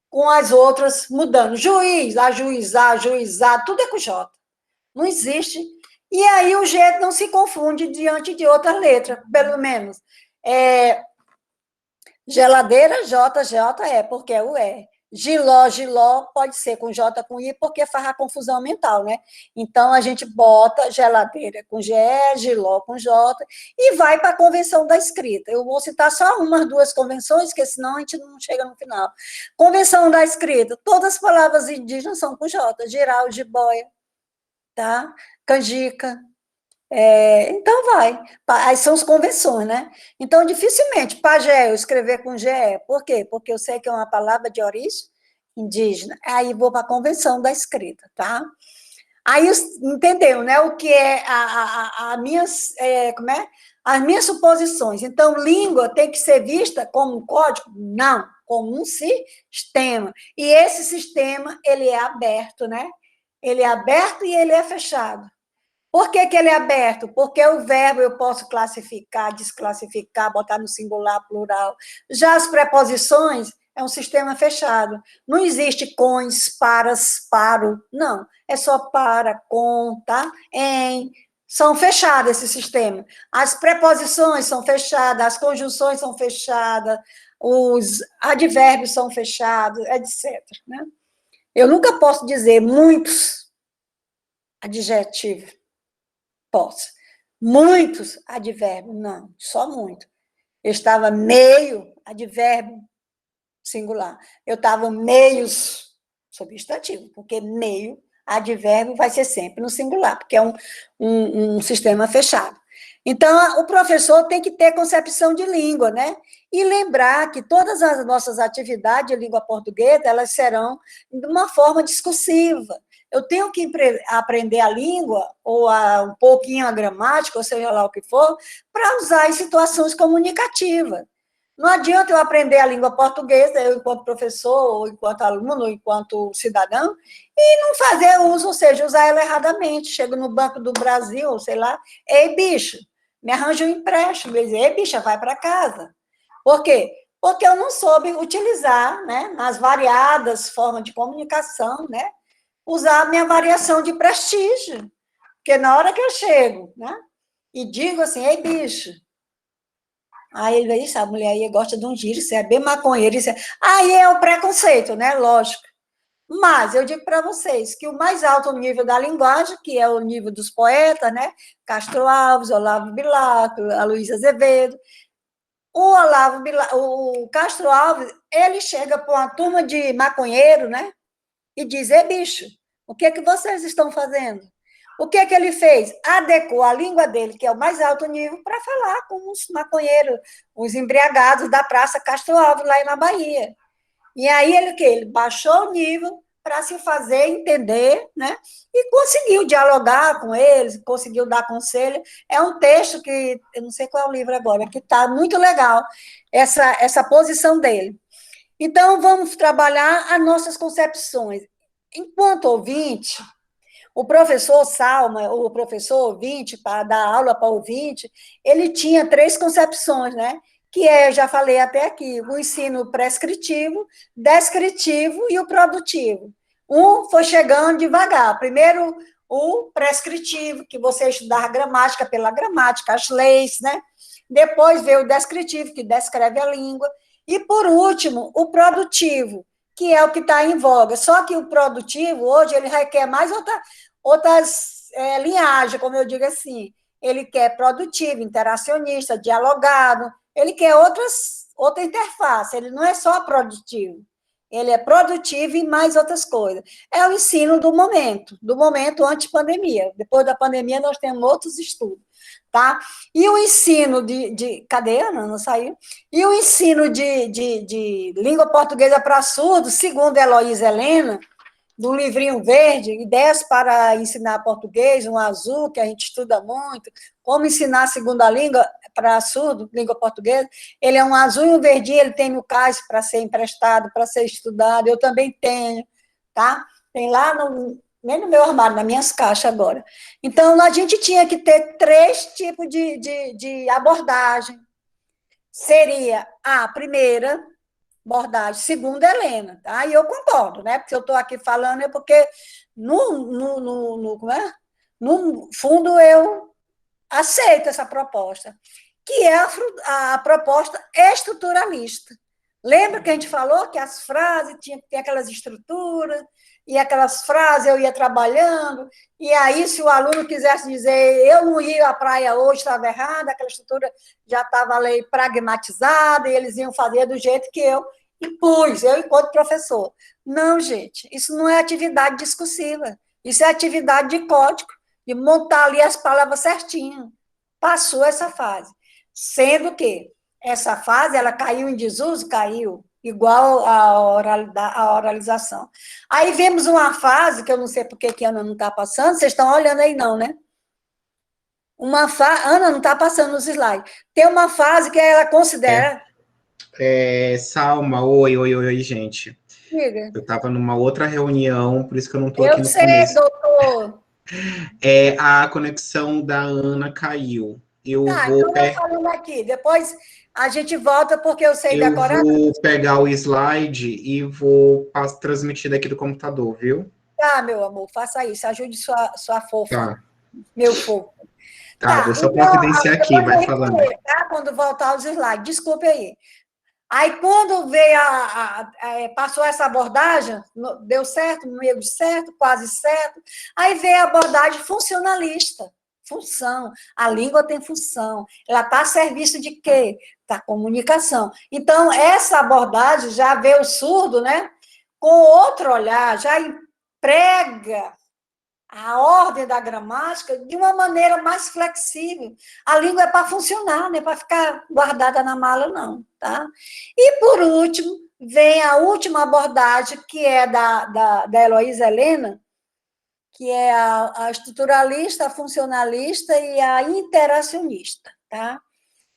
Com as outras mudando. Juiz, ajuizar, juizar, tudo é com J. Não existe. E aí o G não se confunde diante de outra letra, pelo menos. Geladeira, J, J, E, porque é o E. Giló, giló, pode ser com J com I, porque faz a confusão mental, né? Então, a gente bota geladeira com GE, giló com J, e vai para a convenção da escrita. Eu vou citar só umas, duas convenções, porque senão a gente não chega no final. Convenção da escrita, todas as palavras indígenas são com J, giral, jiboia, tá? Canjica, então vai. Aí são as convenções, né? Então, dificilmente, pajé, eu escrever com GE. Por quê? Porque eu sei que é uma palavra de origem indígena. Aí vou para a convenção da escrita, tá? Aí entendeu, né? O que é a minhas, como é? As minhas suposições. Então, língua tem que ser vista como um código? Não, como um sistema. E esse sistema, ele é aberto, né? Ele é aberto e ele é fechado. Por que ele é aberto? Porque o verbo eu posso classificar, desclassificar, botar no singular, plural. Já as preposições é um sistema fechado. Não existe cões, paras, paro, não. É só para, com, tá? Em. São fechados esse sistema. As preposições são fechadas, as conjunções são fechadas, os advérbios são fechados, etc. Né? Eu nunca posso dizer muitos adjetivos. Posso. Muitos advérbios, não, só muito. Eu estava meio advérbio singular. Eu estava meios substantivo, porque meio advérbio vai ser sempre no singular, porque é um sistema fechado. Então, o professor tem que ter concepção de língua, né? E lembrar que todas as nossas atividades de língua portuguesa, elas serão de uma forma discursiva. Eu tenho que aprender a língua, ou um pouquinho a gramática, ou seja lá o que for, para usar em situações comunicativas. Não adianta eu aprender a língua portuguesa, eu enquanto professor, ou enquanto aluno, ou enquanto cidadão, e não fazer uso, ou seja, usar ela erradamente. Chego no Banco do Brasil, ou sei lá, ei, bicho, me arranja um empréstimo. Eles dizem, ei, bicha, vai para casa. Por quê? Porque eu não soube utilizar, né, nas variadas formas de comunicação, né, usar a minha variação de prestígio. Porque na hora que eu chego, né, e digo assim, ei, bicho, aí ele diz, a mulher aí gosta de um giro, isso é bem maconheiro, isso é. Aí é o preconceito, né? Lógico. Mas eu digo para vocês que o mais alto nível da linguagem, que é o nível dos poetas, né? Castro Alves, Olavo Bilac, Aloysio Azevedo. O Castro Alves, ele chega para uma turma de maconheiro, né? E diz, ei, bicho, o que é que vocês estão fazendo? O que é que ele fez? Adequou a língua dele, que é o mais alto nível, para falar com os maconheiros, os embriagados da Praça Castro Alves, lá na Bahia. E aí ele baixou o nível para se fazer entender, né? E conseguiu dialogar com eles, conseguiu dar conselho. É um texto que, eu não sei qual é o livro agora, que está muito legal, essa posição dele. Então, vamos trabalhar as nossas concepções. Enquanto ouvinte, o professor Salma, o professor ouvinte, para dar aula para ouvinte, ele tinha três concepções, né? Que eu já falei até aqui, o ensino prescritivo, descritivo e o produtivo. Um foi chegando devagar. Primeiro, o prescritivo, que você estudar gramática pela gramática, as leis, né? Depois veio o descritivo, que descreve a língua. E, por último, o produtivo, que é o que está em voga. Só que o produtivo, hoje, ele requer mais outras linhagens, como eu digo assim. Ele quer produtivo, interacionista, dialogado, ele quer outra interface, ele não é só produtivo. Ele é produtivo e mais outras coisas. É o ensino do momento antes-pandemia. Depois da pandemia, nós temos outros estudos. Tá? E o ensino cadê, Ana? Não saiu? E o ensino de língua portuguesa para surdos, segundo Heloísa Helena, do livrinho verde, Ideias para ensinar português, um azul, que a gente estuda muito, como ensinar a segunda língua para surdo, língua portuguesa, ele é um azul e um verdinho, ele tem no cais para ser emprestado, para ser estudado, eu também tenho, tá? Tem lá nem no meu armário, nas minhas caixas agora. Então, a gente tinha que ter três tipos de abordagem. Seria a primeira abordagem, segunda Helena, tá? E eu concordo, né? Porque eu estou aqui falando é porque, como é? No fundo, eu aceito essa proposta, que é a proposta estruturalista. Lembra que a gente falou que as frases tinha que ter aquelas estruturas, e aquelas frases eu ia trabalhando, e aí, se o aluno quisesse dizer eu não ia à praia hoje, estava errado, aquela estrutura já estava ali pragmatizada, e eles iam fazer do jeito que eu impus, eu enquanto professor. Não, gente, isso não é atividade discursiva, isso é atividade de código, de montar ali as palavras certinho. Passou essa fase. Sendo que essa fase, ela caiu em desuso? Caiu, igual a oralização. Aí vemos uma fase, que eu não sei por que a Ana não está passando, vocês estão olhando aí não, né? Ana não está passando nos slides. Tem uma fase que ela considera... Salma, oi, gente. Diga. Eu estava numa outra reunião, por isso que eu não estou aqui Eu no sei, começo. doutor. A conexão da Ana caiu. Tá, então eu falando aqui. Depois a gente volta, porque eu sei decorar. Eu vou pegar o slide e vou transmitir daqui do computador, viu? Tá, meu amor, faça isso. Ajude sua fofa. Tá. Meu fofo. Tá, vou só providenciar aqui, vai falando. Tá? Quando voltar os slides, desculpe aí. Aí, quando veio passou essa abordagem, deu certo, meio certo, quase certo, aí veio a abordagem funcionalista. Função. A língua tem função. Ela está a serviço de quê? Da comunicação. Então, essa abordagem já vê o surdo, né? Com outro olhar, já emprega a ordem da gramática de uma maneira mais flexível. A língua é para funcionar, não é para ficar guardada na mala, não. Tá? E, por último, vem a última abordagem, que é da Heloísa Helena, que é a estruturalista, a funcionalista e a interacionista. Tá?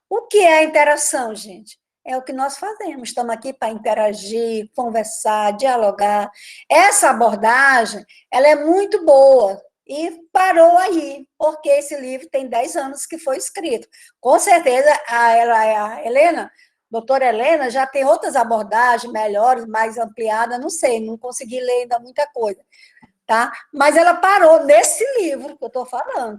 O que é a interação, gente? É o que nós fazemos. Estamos aqui para interagir, conversar, dialogar. Essa abordagem, ela é muito boa e parou aí, porque esse livro tem 10 anos que foi escrito. Com certeza, a Helena, doutora Helena, já tem outras abordagens melhores, mais ampliadas, não sei, não consegui ler ainda muita coisa. Tá? Mas ela parou nesse livro que eu estou falando.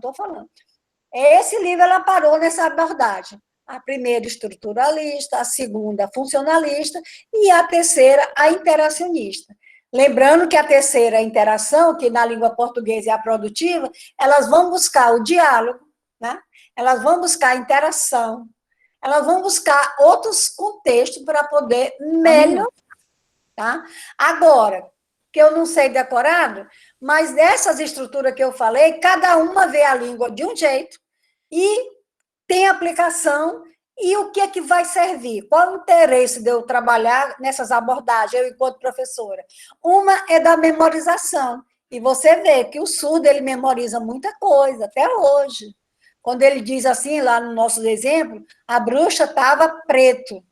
Esse livro ela parou nessa abordagem. A primeira estruturalista, a segunda funcionalista e a terceira a interacionista. Lembrando que a terceira, a interação, que na língua portuguesa é a produtiva, elas vão buscar o diálogo, né? Elas vão buscar a interação, elas vão buscar outros contextos para poder melhorar. Tá? Agora, que eu não sei decorado, mas dessas estruturas que eu falei, cada uma vê a língua de um jeito e tem aplicação, e o que é que vai servir? Qual o interesse de eu trabalhar nessas abordagens, eu enquanto professora? Uma é da memorização, e você vê que o surdo, ele memoriza muita coisa, até hoje. Quando ele diz assim, lá no nosso exemplo, a bruxa estava preto.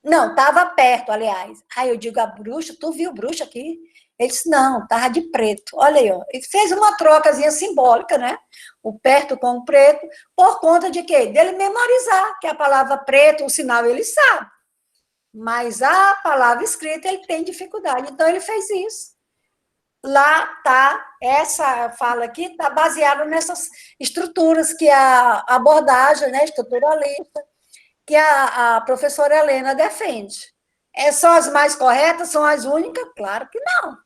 Não, estava perto, aliás. Aí eu digo, a bruxa, tu viu bruxa aqui? Ele disse, não, estava de preto. Olha aí, ó. Ele fez uma trocazinha simbólica, né? O perto com o preto, por conta de quê? Dele memorizar, que a palavra preto, o sinal, ele sabe. Mas a palavra escrita, ele tem dificuldade. Então, ele fez isso. Lá está, essa fala aqui está baseada nessas estruturas que a abordagem, né, estruturalista, que a professora Helena defende. São as mais corretas? São as únicas? Claro que não.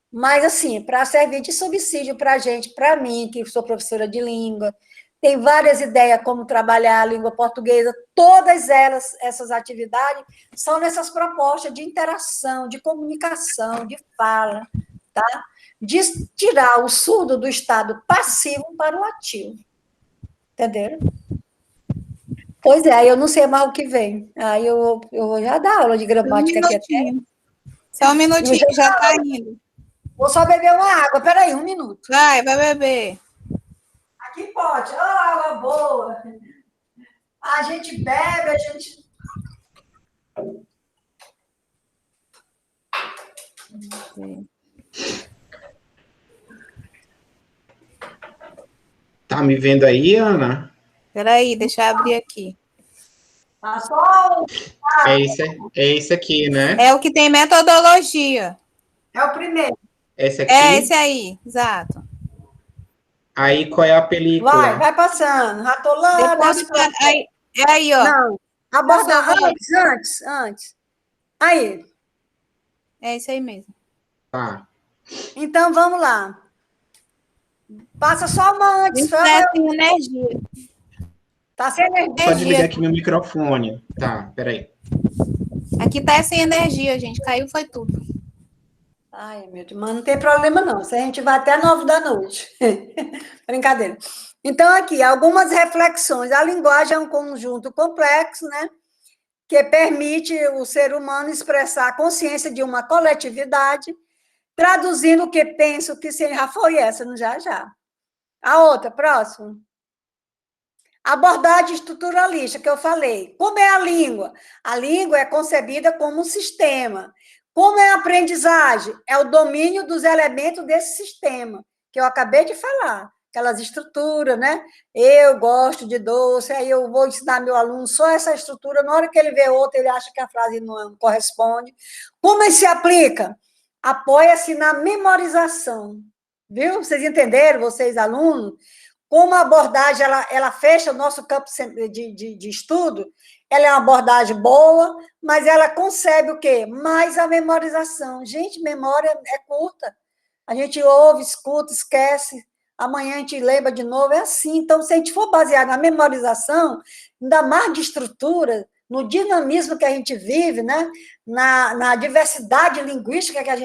Mas, assim, para servir de subsídio para a gente, para mim, que sou professora de língua, tem várias ideias como trabalhar a língua portuguesa, todas elas, essas atividades, são nessas propostas de interação, de comunicação, de fala, tá? De tirar o surdo do estado passivo para o ativo. Entenderam? Pois é, aí eu não sei mais o que vem. Aí eu vou já dar aula de gramática aqui até. Só um minutinho, já está indo. Vou só beber uma água, peraí, um minuto. Vai beber. Aqui pode, água boa. A gente bebe, a gente... Tá me vendo aí, Ana? Peraí, deixa eu abrir aqui. É esse aqui, né? É o que tem metodologia. É o primeiro. Esse aqui? É esse aí, exato. Aí, qual é a película? Vai passando. Ratolando. Aí, ó. Não, aborda antes. Aí. É isso aí mesmo. Tá. Então, vamos lá. Passa só uma antes, Isso por é favor. sem energia. Tá sem energia. Só desligar aqui meu microfone. Tá, peraí. Aqui tá sem energia, gente. Caiu, foi tudo. Ai, meu Deus, mas não tem problema não. Se a gente vai até 9 da noite. Brincadeira. Então, aqui, algumas reflexões. A linguagem é um conjunto complexo, né? Que permite o ser humano expressar a consciência de uma coletividade, traduzindo o que pensa, o que sente. Já foi essa, não já, já. A outra, próximo. Abordagem estruturalista, que eu falei. Como é a língua? A língua é concebida como um sistema. Como é a aprendizagem? É o domínio dos elementos desse sistema, que eu acabei de falar. Aquelas estruturas, né? Eu gosto de doce, aí eu vou ensinar meu aluno só essa estrutura, na hora que ele vê outra, ele acha que a frase não corresponde. Como isso se aplica? Apoia-se na memorização. Viu? Vocês entenderam, vocês alunos? Como a abordagem ela fecha o nosso campo de estudo, ela é uma abordagem boa, mas ela concebe o quê? Mais a memorização. Gente, memória é curta. A gente ouve, escuta, esquece, amanhã a gente lembra de novo, é assim. Então, se a gente for baseado na memorização, ainda mais de estrutura, no dinamismo que a gente vive, né? na diversidade linguística que a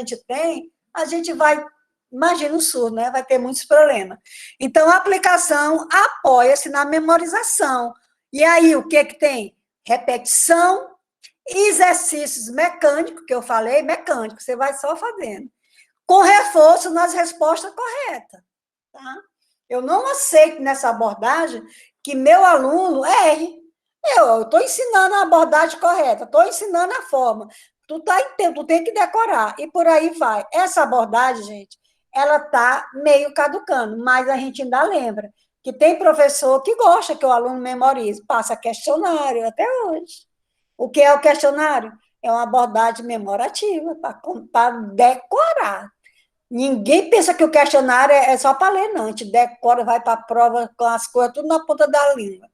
gente vai. Imagina o surdo, né? Vai ter muitos problemas. Então, a aplicação apoia-se na memorização. E aí, o que tem? Repetição, exercícios mecânicos, que eu falei, mecânico, você vai só fazendo. Com reforço nas respostas corretas. Tá? Eu não aceito nessa abordagem que meu aluno erre. Eu estou ensinando a abordagem correta, estou ensinando a forma. Tu tem que decorar. E por aí vai. Essa abordagem, gente, ela está meio caducando, mas a gente ainda lembra que tem professor que gosta que o aluno memorize, passa questionário até hoje. O que é o questionário? É uma abordagem memorativa, para decorar. Ninguém pensa que o questionário é só para ler, não. A gente decora, vai para a prova com as coisas tudo na ponta da língua.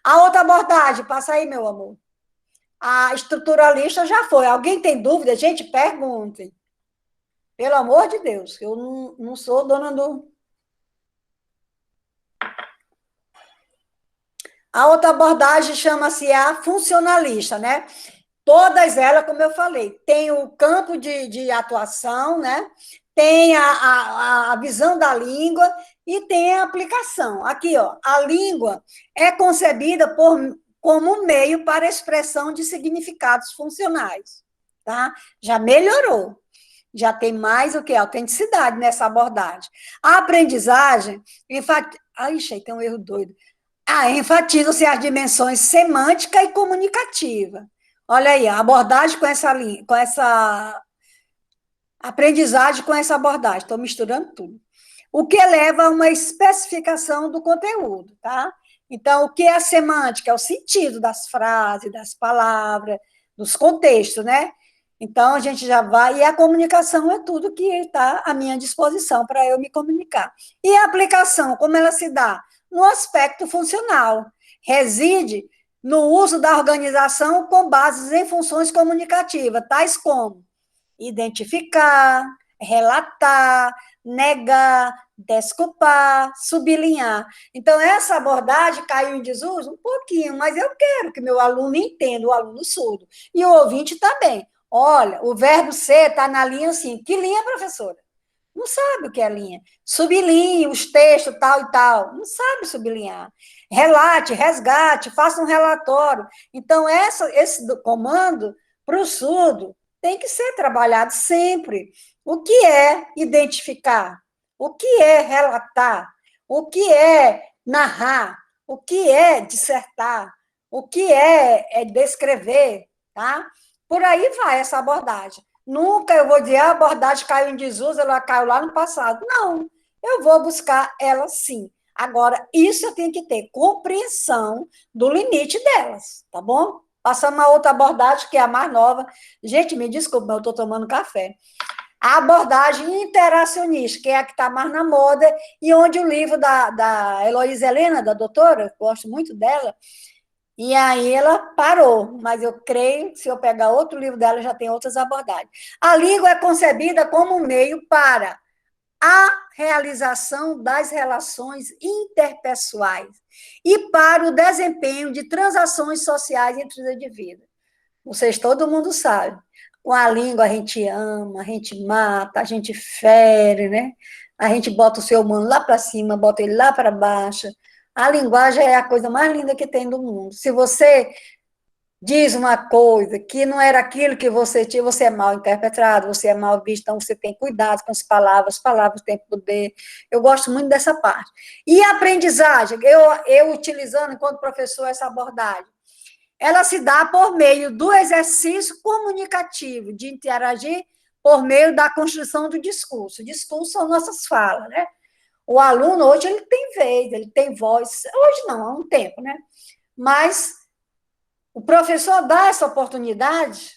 A outra abordagem, passa aí, meu amor. A estruturalista já foi. Alguém tem dúvida? Gente, perguntem. Pelo amor de Deus, eu não sou dona do... A outra abordagem chama-se a funcionalista, né? Todas elas, como eu falei, tem o campo de atuação, né? Tem a visão da língua e tem a aplicação. Aqui, ó, a língua é concebida como meio para a expressão de significados funcionais, tá? Já melhorou. Já tem mais o que? Autenticidade nessa abordagem. A aprendizagem, Ai, tem um erro doido. Enfatizam-se as dimensões semântica e comunicativa. Olha aí, a abordagem com essa aprendizagem com essa abordagem. Estou misturando tudo. O que leva a uma especificação do conteúdo, tá? Então, o que é a semântica? É o sentido das frases, das palavras, dos contextos, né? Então, a gente já vai... E a comunicação é tudo que está à minha disposição para eu me comunicar. E a aplicação, como ela se dá? No aspecto funcional. Reside no uso da organização com bases em funções comunicativas, tais como identificar, relatar, negar, desculpar, sublinhar. Então, essa abordagem caiu em desuso? Um pouquinho, mas eu quero que meu aluno entenda, o aluno surdo. E o ouvinte também. Olha, o verbo ser está na linha assim. Que linha, professora? Não sabe o que é linha. Sublinhe os textos, tal e tal. Não sabe sublinhar. Relate, resgate, faça um relatório. Então, esse comando, para o surdo, tem que ser trabalhado sempre. O que é identificar? O que é relatar? O que é narrar? O que é dissertar? O que é descrever? Tá? Por aí vai essa abordagem. Nunca eu vou dizer, a abordagem caiu em desuso, ela caiu lá no passado. Não, eu vou buscar ela sim. Agora, isso eu tenho que ter compreensão do limite delas, tá bom? Passamos a outra abordagem, que é a mais nova. Gente, me desculpa, mas eu estou tomando café. A abordagem interacionista, que é a que está mais na moda, e onde o livro da Heloísa Helena, da doutora, gosto muito dela, E aí ela parou, mas eu creio que se eu pegar outro livro dela, já tem outras abordagens. A língua é concebida como um meio para a realização das relações interpessoais e para o desempenho de transações sociais entre os indivíduos. Vocês, todo mundo sabe. Com a língua a gente ama, a gente mata, a gente fere, né? A gente bota o ser humano lá para cima, bota ele lá para baixo. A linguagem é a coisa mais linda que tem do mundo. Se você diz uma coisa que não era aquilo que você tinha, você é mal interpretado, você é mal visto, então você tem cuidado com as palavras têm poder. Eu gosto muito dessa parte. E a aprendizagem, eu utilizando enquanto professor essa abordagem, ela se dá por meio do exercício comunicativo, de interagir por meio da construção do discurso. O discurso são nossas falas, né? O aluno, hoje, ele tem vez, ele tem voz. Hoje não, há um tempo, né? Mas o professor dá essa oportunidade,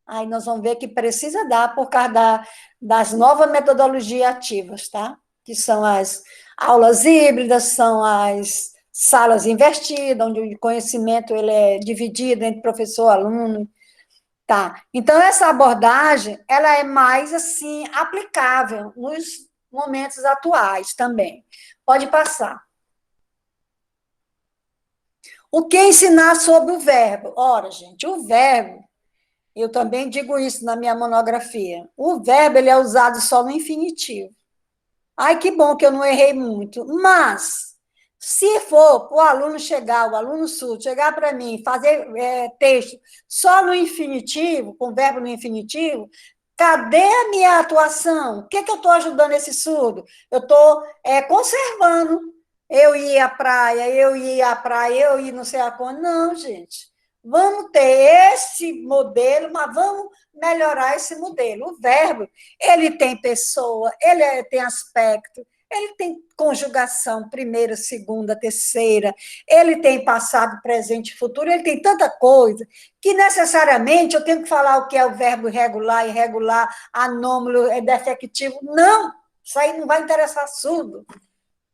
aí nós vamos ver que precisa dar por causa das novas metodologias ativas, tá? Que são as aulas híbridas, são as salas invertidas, onde o conhecimento ele é dividido entre professor e aluno. Tá. Então, essa abordagem ela é mais assim aplicável nos momentos atuais também. Pode passar. O que ensinar sobre o verbo? Ora, gente, o verbo, eu também digo isso na minha monografia, o verbo ele é usado só no infinitivo. Ai, que bom que eu não errei muito. Mas, se for para o aluno chegar, o aluno surdo, chegar para mim, fazer texto só no infinitivo, com verbo no infinitivo, cadê a minha atuação? O que eu estou ajudando esse surdo? Eu estou conservando. Eu ia à praia, eu ia à praia, eu ia não sei aonde. Não, gente. Vamos ter esse modelo, mas vamos melhorar esse modelo. O verbo, ele tem pessoa, ele tem aspecto, ele tem conjugação, primeira, segunda, terceira, ele tem passado, presente e futuro, ele tem tanta coisa que necessariamente eu tenho que falar o que é o verbo regular, irregular, anômalo, defectivo. Não, isso aí não vai interessar surdo.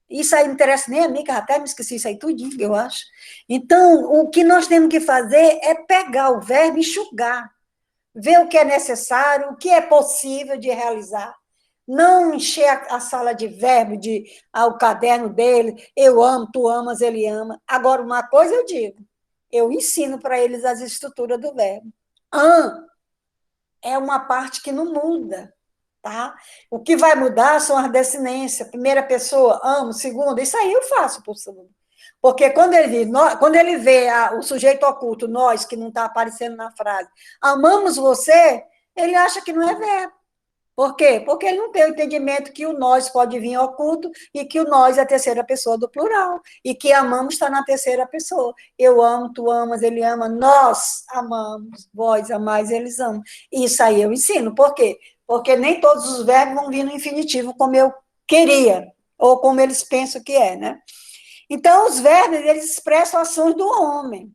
Isso aí não interessa nem a mim, que eu até me esqueci isso aí tudinho, eu acho. Então, o que nós temos que fazer é pegar o verbo e enxugar, ver o que é necessário, o que é possível de realizar. Não encher a sala de verbo, o caderno dele, eu amo, tu amas, ele ama. Agora, uma coisa eu digo, eu ensino para eles as estruturas do verbo. É uma parte que não muda. Tá? O que vai mudar são as desinências. Primeira pessoa, amo. Segunda, isso aí eu faço por segundo. Porque quando ele vê o sujeito oculto, nós, que não está aparecendo na frase, amamos você, ele acha que não é verbo. Por quê? Porque ele não tem o entendimento que o nós pode vir oculto e que o nós é a terceira pessoa do plural. E que amamos está na terceira pessoa. Eu amo, tu amas, ele ama, nós amamos, vós amais, eles amam. Isso aí eu ensino. Por quê? Porque nem todos os verbos vão vir no infinitivo como eu queria, ou como eles pensam que é, né? Então, os verbos, eles expressam ações do homem.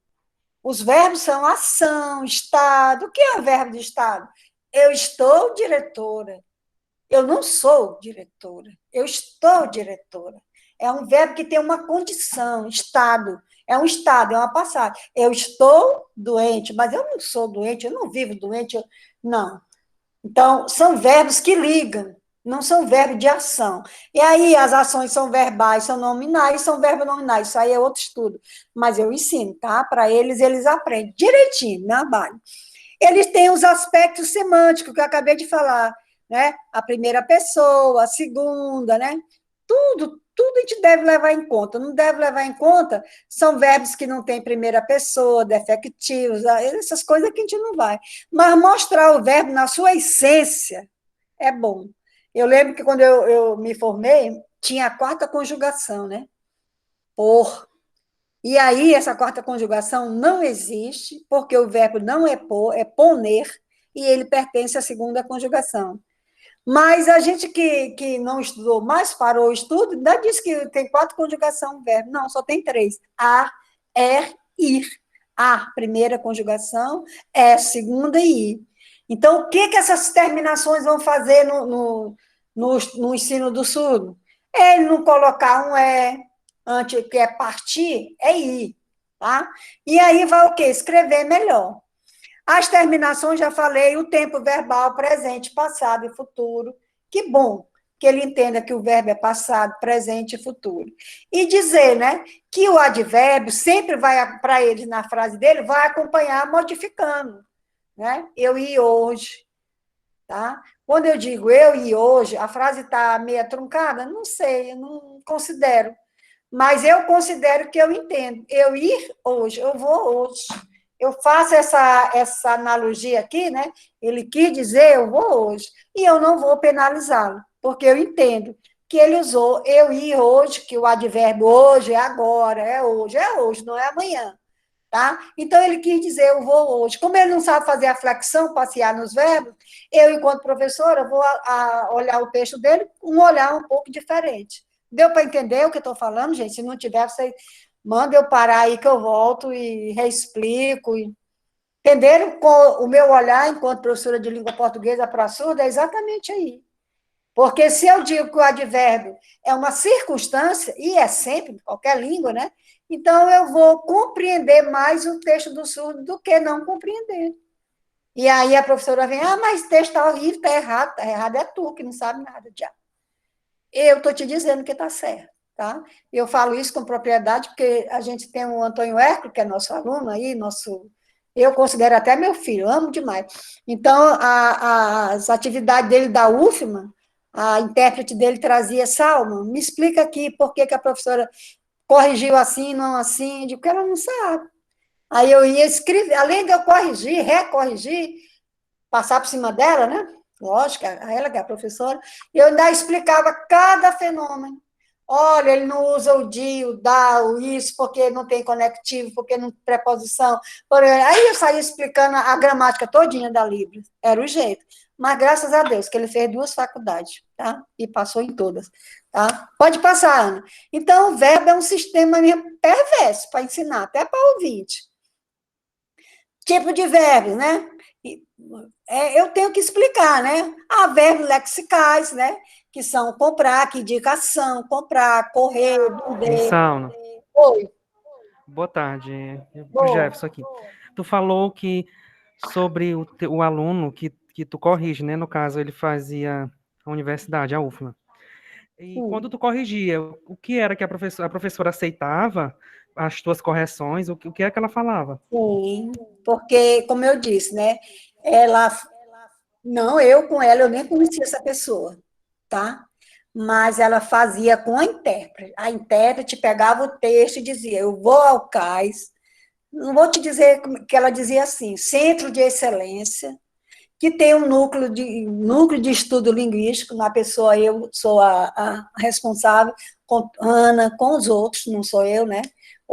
Os verbos são ação, estado. O que é o verbo de estado? Eu estou diretora. Eu não sou diretora. Eu estou diretora. É um verbo que tem uma condição, estado. É um estado, é uma passagem. Eu estou doente, mas eu não sou doente, eu não vivo doente. Não. Então, são verbos que ligam, não são verbos de ação. E aí, as ações são verbais, são nominais, são verbos nominais. Isso aí é outro estudo. Mas eu ensino, tá? Para eles aprendem direitinho, na base. Eles têm os aspectos semânticos que eu acabei de falar, né? A primeira pessoa, a segunda, né? Tudo a gente deve levar em conta. Não deve levar em conta são verbos que não têm primeira pessoa, defectivos, essas coisas que a gente não vai. Mas mostrar o verbo na sua essência é bom. Eu lembro que quando eu me formei, tinha a quarta conjugação, né? Por. E aí, essa quarta conjugação não existe, porque o verbo não é por, é poner, e ele pertence à segunda conjugação. Mas a gente que não estudou mais, parou o estudo, ainda disse que tem 4 conjugações no verbo. Não, só tem 3. A, er, ir. A, primeira conjugação, é, segunda e ir. Então, o que essas terminações vão fazer no ensino do surdo? É ele não colocar um é, antes que é partir, é ir. tá? E aí vai o quê? Escrever melhor. As terminações, já falei, o tempo verbal, presente, passado e futuro. Que bom que ele entenda que o verbo é passado, presente e futuro. E dizer, né, que o advérbio sempre vai, para ele, na frase dele, vai acompanhar modificando, né? Eu e hoje, tá? Quando eu digo eu e hoje, a frase está meio truncada? Não sei, eu não considero. Mas eu considero que eu entendo. Eu ir hoje, eu vou hoje. Eu faço essa analogia aqui, né? Ele quis dizer eu vou hoje. E eu não vou penalizá-lo, porque eu entendo que ele usou eu ir hoje, que o advérbio hoje é agora, é hoje, não é amanhã. Tá? Então, ele quis dizer, eu vou hoje. Como ele não sabe fazer a flexão, passear nos verbos, eu, enquanto professora, vou olhar o texto dele com um olhar um pouco diferente. Deu para entender o que eu estou falando, gente? Se não tiver, você manda eu parar aí que eu volto e reexplico. Entenderam? Com o meu olhar, enquanto professora de língua portuguesa para surda, é exatamente aí. Porque se eu digo que o advérbio é uma circunstância, e é sempre, em qualquer língua, né? Então eu vou compreender mais o texto do surdo do que não compreender. E aí a professora vem, mas o texto está horrível, está errado. Está errado é tu, que não sabe nada, já. Eu estou te dizendo que está certo, tá? Eu falo isso com propriedade, porque a gente tem o Antônio Hércules, que é nosso aluno aí, eu considero até meu filho, amo demais. Então, as atividades dele da UFMA, a intérprete dele trazia, Salma, me explica aqui por que a professora corrigiu assim, não assim, eu digo que ela não sabe. Aí eu ia escrever, além de eu corrigir, recorrigir, passar por cima dela, né? Lógico, a ela que é a professora, eu ainda explicava cada fenômeno. Olha, ele não usa o di, o da, o isso, porque não tem conectivo, porque não tem preposição. Aí eu saía explicando a gramática todinha da Libras, era o jeito. Mas graças a Deus que ele fez 2 faculdades, tá? E passou em todas, tá? Pode passar, Ana. Então, o verbo é um sistema mesmo perverso para ensinar, até para ouvinte. Tipo de verbos, né? Eu tenho que explicar, né? Há verbos lexicais, né? Que são comprar, que indicação, comprar, correr, vender. Sauna. Oi. Boa tarde, Boa. Jefferson aqui. Tu falou que sobre o aluno que tu corrige, né? No caso, ele fazia a universidade, a UFMA. E quando tu corrigia, o que era que a professora aceitava as tuas correções? O que é que ela falava? Sim, porque, como eu disse, né? Ela. Não, eu com ela, eu nem conhecia essa pessoa, tá? Mas ela fazia com a intérprete. A intérprete pegava o texto e dizia: eu vou ao CAIS. Não vou te dizer que ela dizia assim: Centro de Excelência, que tem um núcleo de estudo linguístico, na pessoa, eu sou a responsável, com Ana, com os outros, não sou eu, né?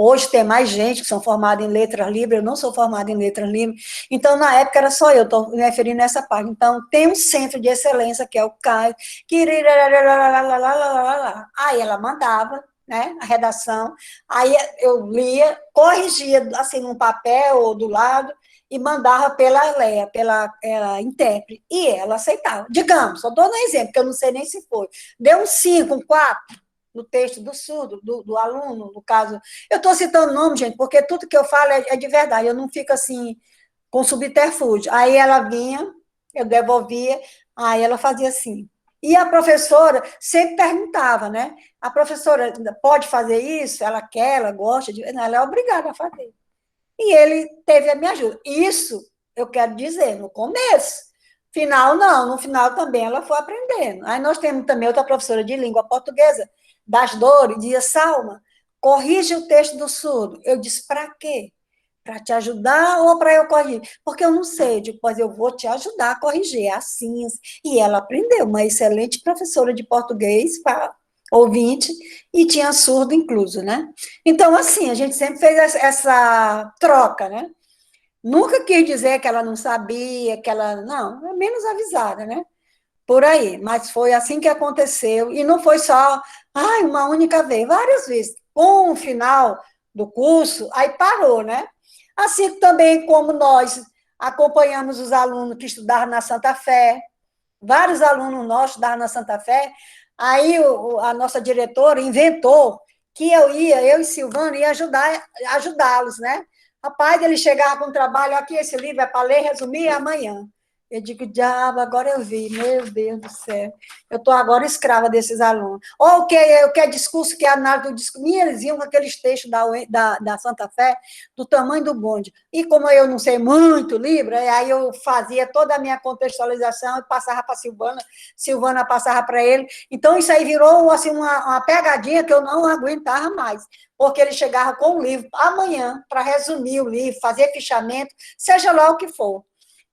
Hoje tem mais gente que são formadas em letras livres, eu não sou formada em letras livres, então na época era só eu, estou me referindo nessa parte. Então tem um centro de excelência, que é o CAI, que aí ela mandava, né, a redação, aí eu lia, corrigia assim num papel ou do lado, e mandava pela Leia, pela intérprete, e ela aceitava. Digamos, só dou um exemplo, que eu não sei nem se foi. Deu um 5, um 4 no texto do surdo, do aluno, no caso. Eu estou citando nome, gente, porque tudo que eu falo é de verdade, eu não fico assim, com subterfúgio. Aí ela vinha, eu devolvia, aí ela fazia assim. E a professora sempre perguntava, né? A professora pode fazer isso? Ela quer, ela gosta de. Não, ela é obrigada a fazer. E ele teve a minha ajuda. Isso eu quero dizer, no começo. Final, não. No final também ela foi aprendendo. Aí nós temos também outra professora de língua portuguesa, das Dores, dizia, Salma, corrige o texto do surdo. Eu disse, para quê? Para te ajudar ou para eu corrigir? Porque eu não sei, depois eu vou te ajudar a corrigir, é assim. E ela aprendeu, uma excelente professora de português para ouvinte, e tinha surdo incluso, né? Então, assim, a gente sempre fez essa troca, né? Nunca quis dizer que ela não sabia, que ela... Não, é menos avisada, né? Por aí, mas foi assim que aconteceu, e não foi só, uma única vez, várias vezes. Com o final do curso, aí parou, né? Assim também como nós acompanhamos os alunos que estudaram na Santa Fé, vários alunos nossos estudaram na Santa Fé, aí a nossa diretora inventou que eu e Silvana, ia ajudá-los, né? Rapaz, ele chegava com o trabalho, aqui, esse livro é para ler, resumir amanhã. Eu digo, diabo, agora eu vi, meu Deus do céu. Eu estou agora escrava desses alunos. Ou o que é discurso, que é análise do discurso. Eles iam com aqueles textos da Santa Fé, do tamanho do bonde. E como eu não sei muito Libra, aí eu fazia toda a minha contextualização e passava para a Silvana, Silvana passava para ele. Então, isso aí virou assim, uma pegadinha que eu não aguentava mais. Porque ele chegava com o livro amanhã, para resumir o livro, fazer fichamento, seja lá o que for.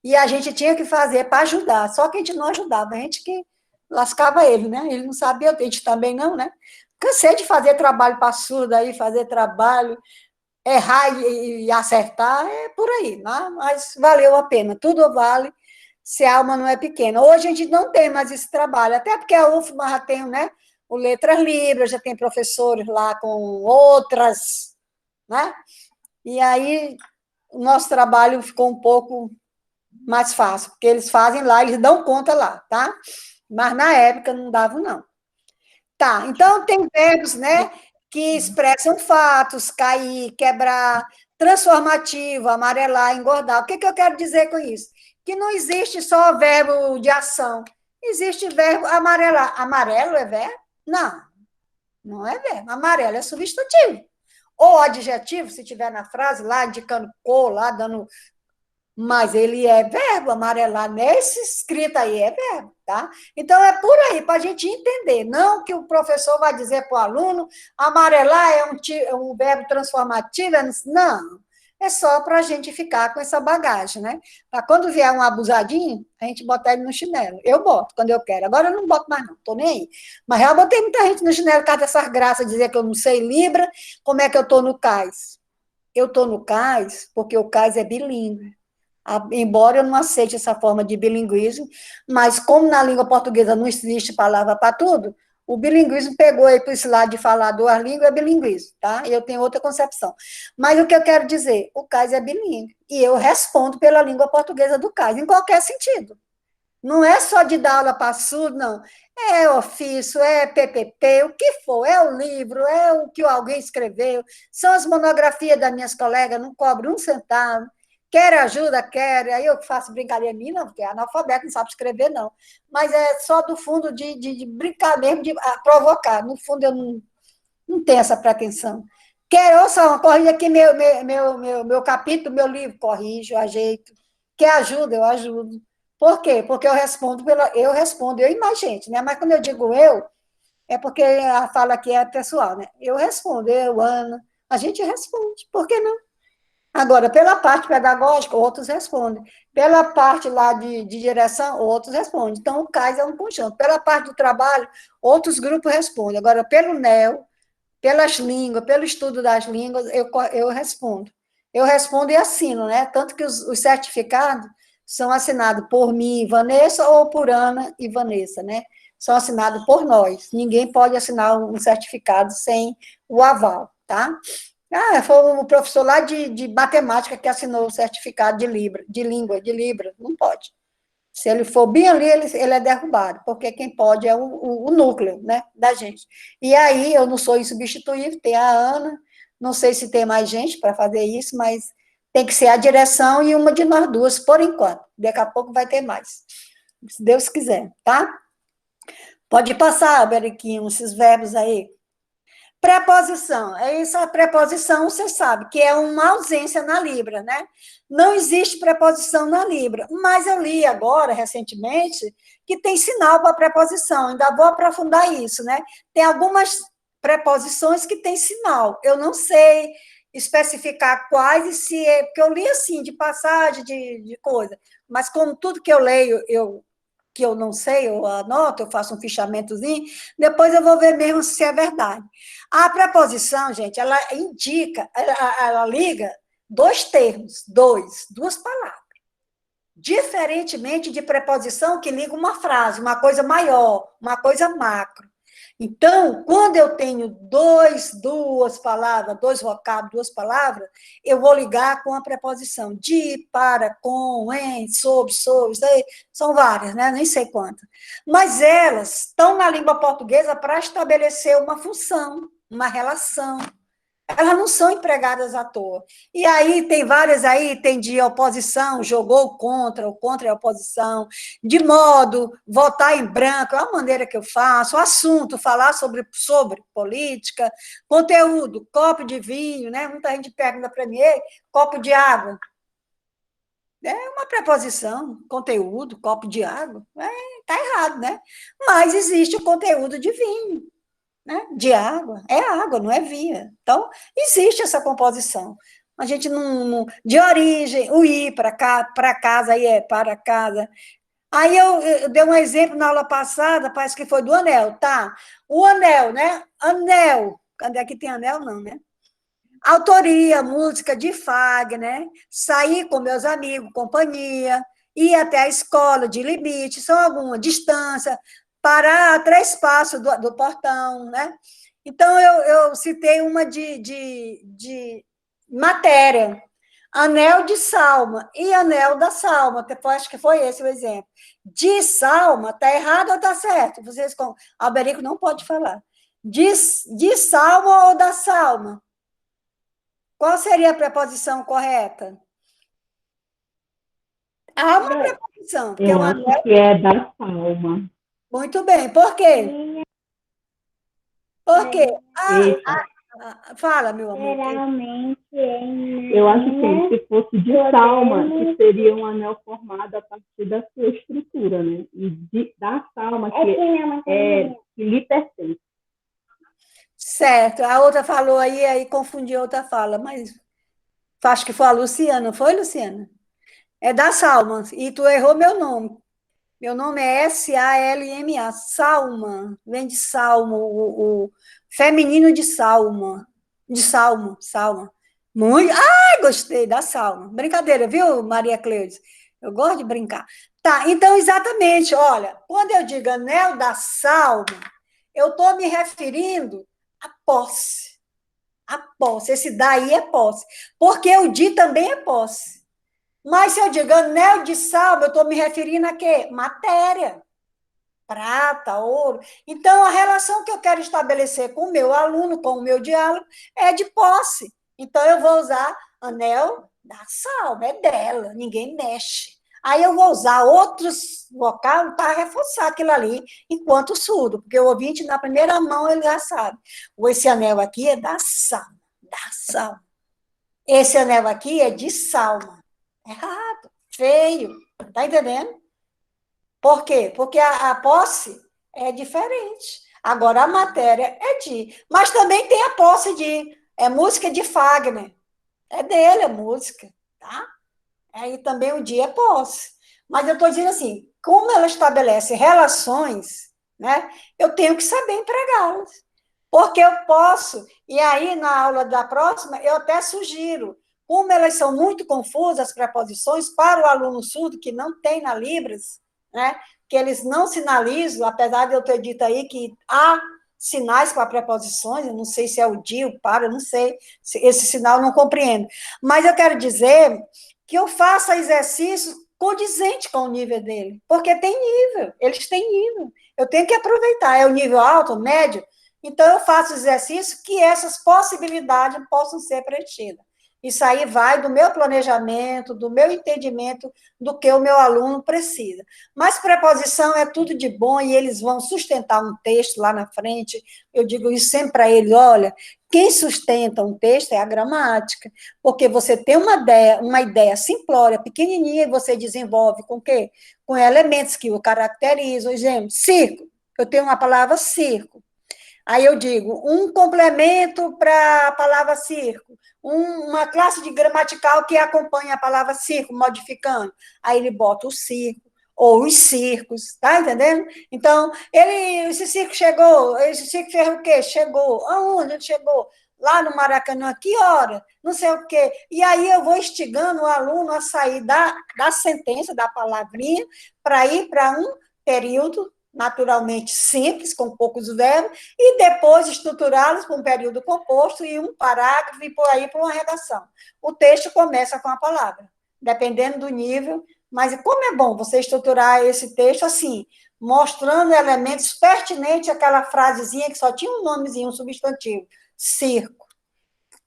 E a gente tinha que fazer para ajudar, só que a gente não ajudava, a gente que lascava ele, né? Ele não sabia, a gente também não, né? Cansei de fazer trabalho para surdo aí, fazer trabalho, errar e acertar, é por aí, né? Mas valeu a pena, tudo vale se a alma não é pequena. Hoje a gente não tem mais esse trabalho, até porque a UFMA já tem, né? O Letras Libras, já tem professores lá com outras, né? E aí o nosso trabalho ficou um pouco mais fácil, porque eles fazem lá, eles dão conta lá, tá? Mas na época não davam, não. Tá, então tem verbos, né, que expressam fatos, cair, quebrar, transformativo, amarelar, engordar. O que eu quero dizer com isso? Que não existe só verbo de ação, existe verbo amarelar. Amarelo é verbo? Não, não é verbo. Amarelo é substantivo. Ou adjetivo, se tiver na frase lá, indicando cor, lá, dando... Mas ele é verbo, amarelar, nesse escrito aí é verbo, tá? Então, é por aí, para a gente entender, não que o professor vai dizer para o aluno, amarelar é um verbo transformativo, não, é só para a gente ficar com essa bagagem, né? Para quando vier um abusadinho, a gente botar ele no chinelo. Eu boto, quando eu quero. Agora eu não boto mais, não, estou nem aí. Mas já botei muita gente no chinelo, por causa dessas graças, dizer que eu não sei Libra, como é que eu estou no CAIS? Eu estou no CAIS porque o CAIS é bilíngue. Embora eu não aceite essa forma de bilinguismo, mas como na língua portuguesa não existe palavra para tudo, o bilinguismo pegou aí para esse lado de falar duas línguas, é bilinguismo, tá? Eu tenho outra concepção. Mas o que eu quero dizer, o CAIS é bilíngue, e eu respondo pela língua portuguesa do CAIS, em qualquer sentido. Não é só de dar aula para surdo, não. É ofício, é PPT, o que for, é o livro, é o que alguém escreveu, são as monografias das minhas colegas, não cobro um centavo. Quer ajuda? Quer. Aí eu faço brincadeira em mim, não, porque é analfabeto, não sabe escrever, não. Mas é só do fundo de brincar mesmo, de provocar. No fundo, eu não tenho essa pretensão. Quer, ouça, corrija aqui meu capítulo, meu livro, corrijo, ajeito. Quer ajuda? Eu ajudo. Por quê? Porque eu respondo, eu e mais gente, né? Mas quando eu digo eu, é porque a fala aqui é pessoal, né? Eu respondo, eu, Ana, a gente responde. Por que não? Agora, pela parte pedagógica, outros respondem. Pela parte lá de direção, outros respondem. Então, o CAIS é um conjunto. Pela parte do trabalho, outros grupos respondem. Agora, pelo NEL, pelas línguas, pelo estudo das línguas, eu respondo. Eu respondo e assino, né? Tanto que os certificados são assinados por mim e Vanessa, ou por Ana e Vanessa, né? São assinados por nós. Ninguém pode assinar um certificado sem o aval, tá? Foi o professor lá de matemática que assinou o certificado de Libra, não pode. Se ele for bem ali, ele é derrubado, porque quem pode é o núcleo, né, da gente. E aí, eu não sou insubstituível, tem a Ana, não sei se tem mais gente para fazer isso, mas tem que ser a direção e uma de nós duas, por enquanto. Daqui a pouco vai ter mais, se Deus quiser, tá? Pode passar, Beriquinho, esses verbos aí. Preposição, é isso, a preposição, você sabe, que é uma ausência na Libra, né? Não existe preposição na Libra, mas eu li agora, recentemente, que tem sinal para preposição, ainda vou aprofundar isso, né? Tem algumas preposições que têm sinal, eu não sei especificar quais, e se é, porque eu li assim, de passagem, de coisa, mas como tudo que eu leio, que eu não sei, eu anoto, eu faço um fichamentozinho, depois eu vou ver mesmo se é verdade. A preposição, gente, ela indica, ela liga dois termos, duas palavras. Diferentemente de preposição que liga uma frase, uma coisa maior, uma coisa macro. Então, quando eu tenho duas palavras, dois vocábulos, duas palavras, eu vou ligar com a preposição de, para, com, em, sobre, são várias, né? Nem sei quantas. Mas elas estão na língua portuguesa para estabelecer uma função. uma relação. Elas não são empregadas à toa. E aí tem várias aí, tem de oposição, jogou contra, o contra é oposição, de modo, votar em branco, é a maneira que eu faço, o assunto, falar sobre política, conteúdo, copo de vinho, né? Muita gente pergunta para mim, copo de água. É uma preposição, conteúdo, copo de água. Tá errado, né? Mas existe o conteúdo de vinho, né? De água. É água, não é vinho. Então, existe essa composição. A gente não de origem, o ir para cá, para casa, aí é para casa. Aí eu dei um exemplo na aula passada, parece que foi do anel, tá? O anel, né? Anel. Cadê aqui tem anel? Não, né? Autoria, música de Fagner, sair com meus amigos, companhia, ir até a escola de limite, são alguma distância, parar a 3 passos do portão, né? Então, eu citei uma de matéria, anel de Salma e anel da Salma, acho que foi esse o exemplo. De Salma, está errado ou está certo? Vocês, Alberico não pode falar. De Salma ou da Salma? Qual seria a preposição correta? Há uma preposição, porque Eu acho que é da Salma. Muito bem, por quê? Por quê? Fala, meu amor. Geralmente eu acho que se fosse de Salma, que seria um anel formado a partir da sua estrutura, né? E da Salma, que lhe pertence. Certo, a outra falou aí confundiu a outra fala, mas acho que foi a Luciana, não foi, Luciana? É da Salma, e tu errou meu nome. Meu nome é Salma, Salma, vem de Salmo, o feminino de Salma, Salma. Muito, gostei da Salma. Brincadeira, viu, Maria Cleudes? Eu gosto de brincar. Tá, então, exatamente, olha, quando eu digo anel da Salma, eu estou me referindo à posse. A posse, esse daí é posse. Porque o di também é posse. Mas se eu digo anel de Salma, eu estou me referindo a quê? Matéria. Prata, ouro. Então, a relação que eu quero estabelecer com o meu aluno, com o meu diálogo, é de posse. Então, eu vou usar anel da Salma, é dela, ninguém mexe. Aí eu vou usar outros vocais para reforçar aquilo ali, enquanto surdo, porque o ouvinte, na primeira mão, ele já sabe. Esse anel aqui é da Salma, da Salma. Esse anel aqui é de Salma. Errado, feio, tá entendendo? Por quê? Porque a posse é diferente. Agora, a matéria é de. Mas também tem a posse de. É música de Fagner. É dele a música, tá? Aí também o dia é posse. Mas eu estou dizendo assim, como ela estabelece relações, né? Eu tenho que saber empregá-las. Porque eu posso, e aí na aula da próxima, eu até sugiro, como elas são muito confusas, as preposições, para o aluno surdo, que não tem na Libras, né? Que eles não sinalizam, apesar de eu ter dito aí que há sinais para preposições, eu não sei se é o dia, o para, eu não sei, esse sinal eu não compreendo. Mas eu quero dizer que eu faça exercícios condizentes com o nível dele, porque tem nível, eles têm nível. Eu tenho que aproveitar, é o nível alto, médio, então eu faço exercício que essas possibilidades possam ser preenchidas. Isso aí vai do meu planejamento, do meu entendimento do que o meu aluno precisa. Mas preposição é tudo de bom e eles vão sustentar um texto lá na frente. Eu digo isso sempre para eles, olha, quem sustenta um texto é a gramática, porque você tem uma ideia simplória, pequenininha, e você desenvolve com o quê? Com elementos que o caracterizam. Exemplo, circo. Eu tenho uma palavra circo. Aí eu digo, um complemento para a palavra circo, uma classe de gramatical que acompanha a palavra circo, modificando. Aí ele bota o circo, ou os circos, tá entendendo? Então, esse circo fez o quê? Chegou. Aonde ele chegou? Lá no Maracanã, que hora? Não sei o quê. E aí eu vou instigando o aluno a sair da sentença, da palavrinha, para ir para um período naturalmente simples, com poucos verbos, e depois estruturá-los com um período composto e um parágrafo e por aí para uma redação. O texto começa com a palavra, dependendo do nível, Mas como é bom você estruturar esse texto assim, mostrando elementos pertinentes àquela frasezinha que só tinha um nomezinho, um substantivo, circo.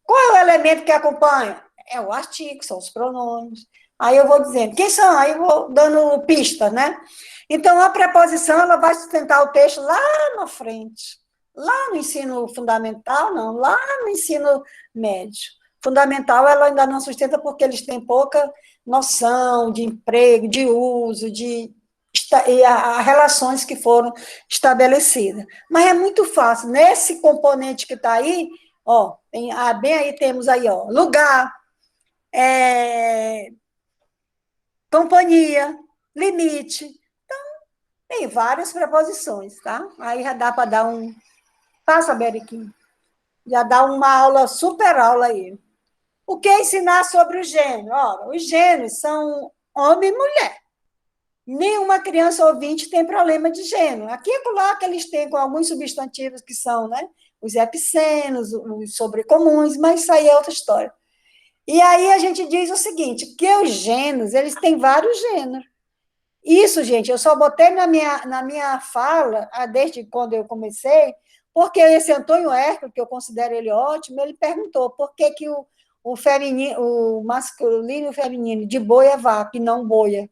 Qual é o elemento que acompanha? É o artigo, são os pronomes. Aí eu vou dizendo, quem são? Aí eu vou dando pistas, né? Então, a preposição, ela vai sustentar o texto lá na frente. Lá no ensino fundamental, não. Lá no ensino médio. Fundamental, ela ainda não sustenta porque eles têm pouca noção de emprego, de uso, de relações que foram estabelecidas. Mas é muito fácil. Nesse componente que está aí, ó, bem aí temos aí, ó, lugar, companhia, limite. Então, tem várias preposições, tá? Aí já dá para dar um... Passa, Beriquim. Já dá uma aula, super aula aí. O que é ensinar sobre o gênero? Ora, os gêneros são homem e mulher. Nenhuma criança ouvinte tem problema de gênero. Aqui é lá que eles têm com alguns substantivos que são, né? Os epicenos, os sobrecomuns, mas isso aí é outra história. E aí a gente diz o seguinte, que os gêneros, eles têm vários gêneros. Isso, gente, eu só botei na minha fala, desde quando eu comecei, porque esse Antônio Hércules, que eu considero ele ótimo, ele perguntou por que, que o feminino, o masculino e o feminino de boi é vaca e não boia.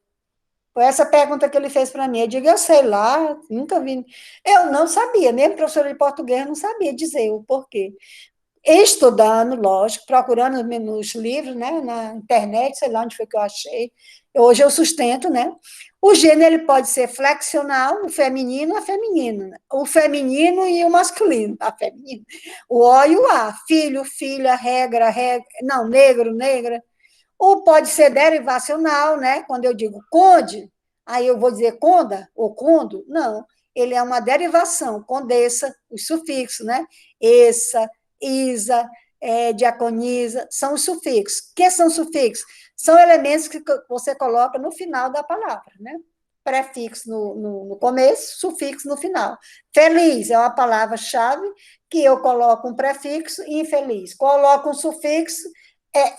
Foi essa pergunta que ele fez para mim. Eu digo, eu sei lá, nunca vi. Eu não sabia, mesmo professora de português, não sabia dizer o porquê. Estudando, lógico, procurando nos livros, né, na internet, sei lá onde foi que eu achei. Hoje eu sustento, né? O gênero ele pode ser flexional, o feminino, a feminina, né? O feminino e o masculino, a feminina. O O e o A, filho, filha, regra, não, negro, negra. Ou pode ser derivacional, né? Quando eu digo conde, aí eu vou dizer conda ou condo? Não, ele é uma derivação, condessa, os sufixos, né? Essa, isa, diaconisa, são os sufixos. O que são sufixos? São elementos que você coloca no final da palavra, né? Prefixo no começo, sufixo no final. Feliz é uma palavra-chave que eu coloco um prefixo e infeliz. Coloco um sufixo,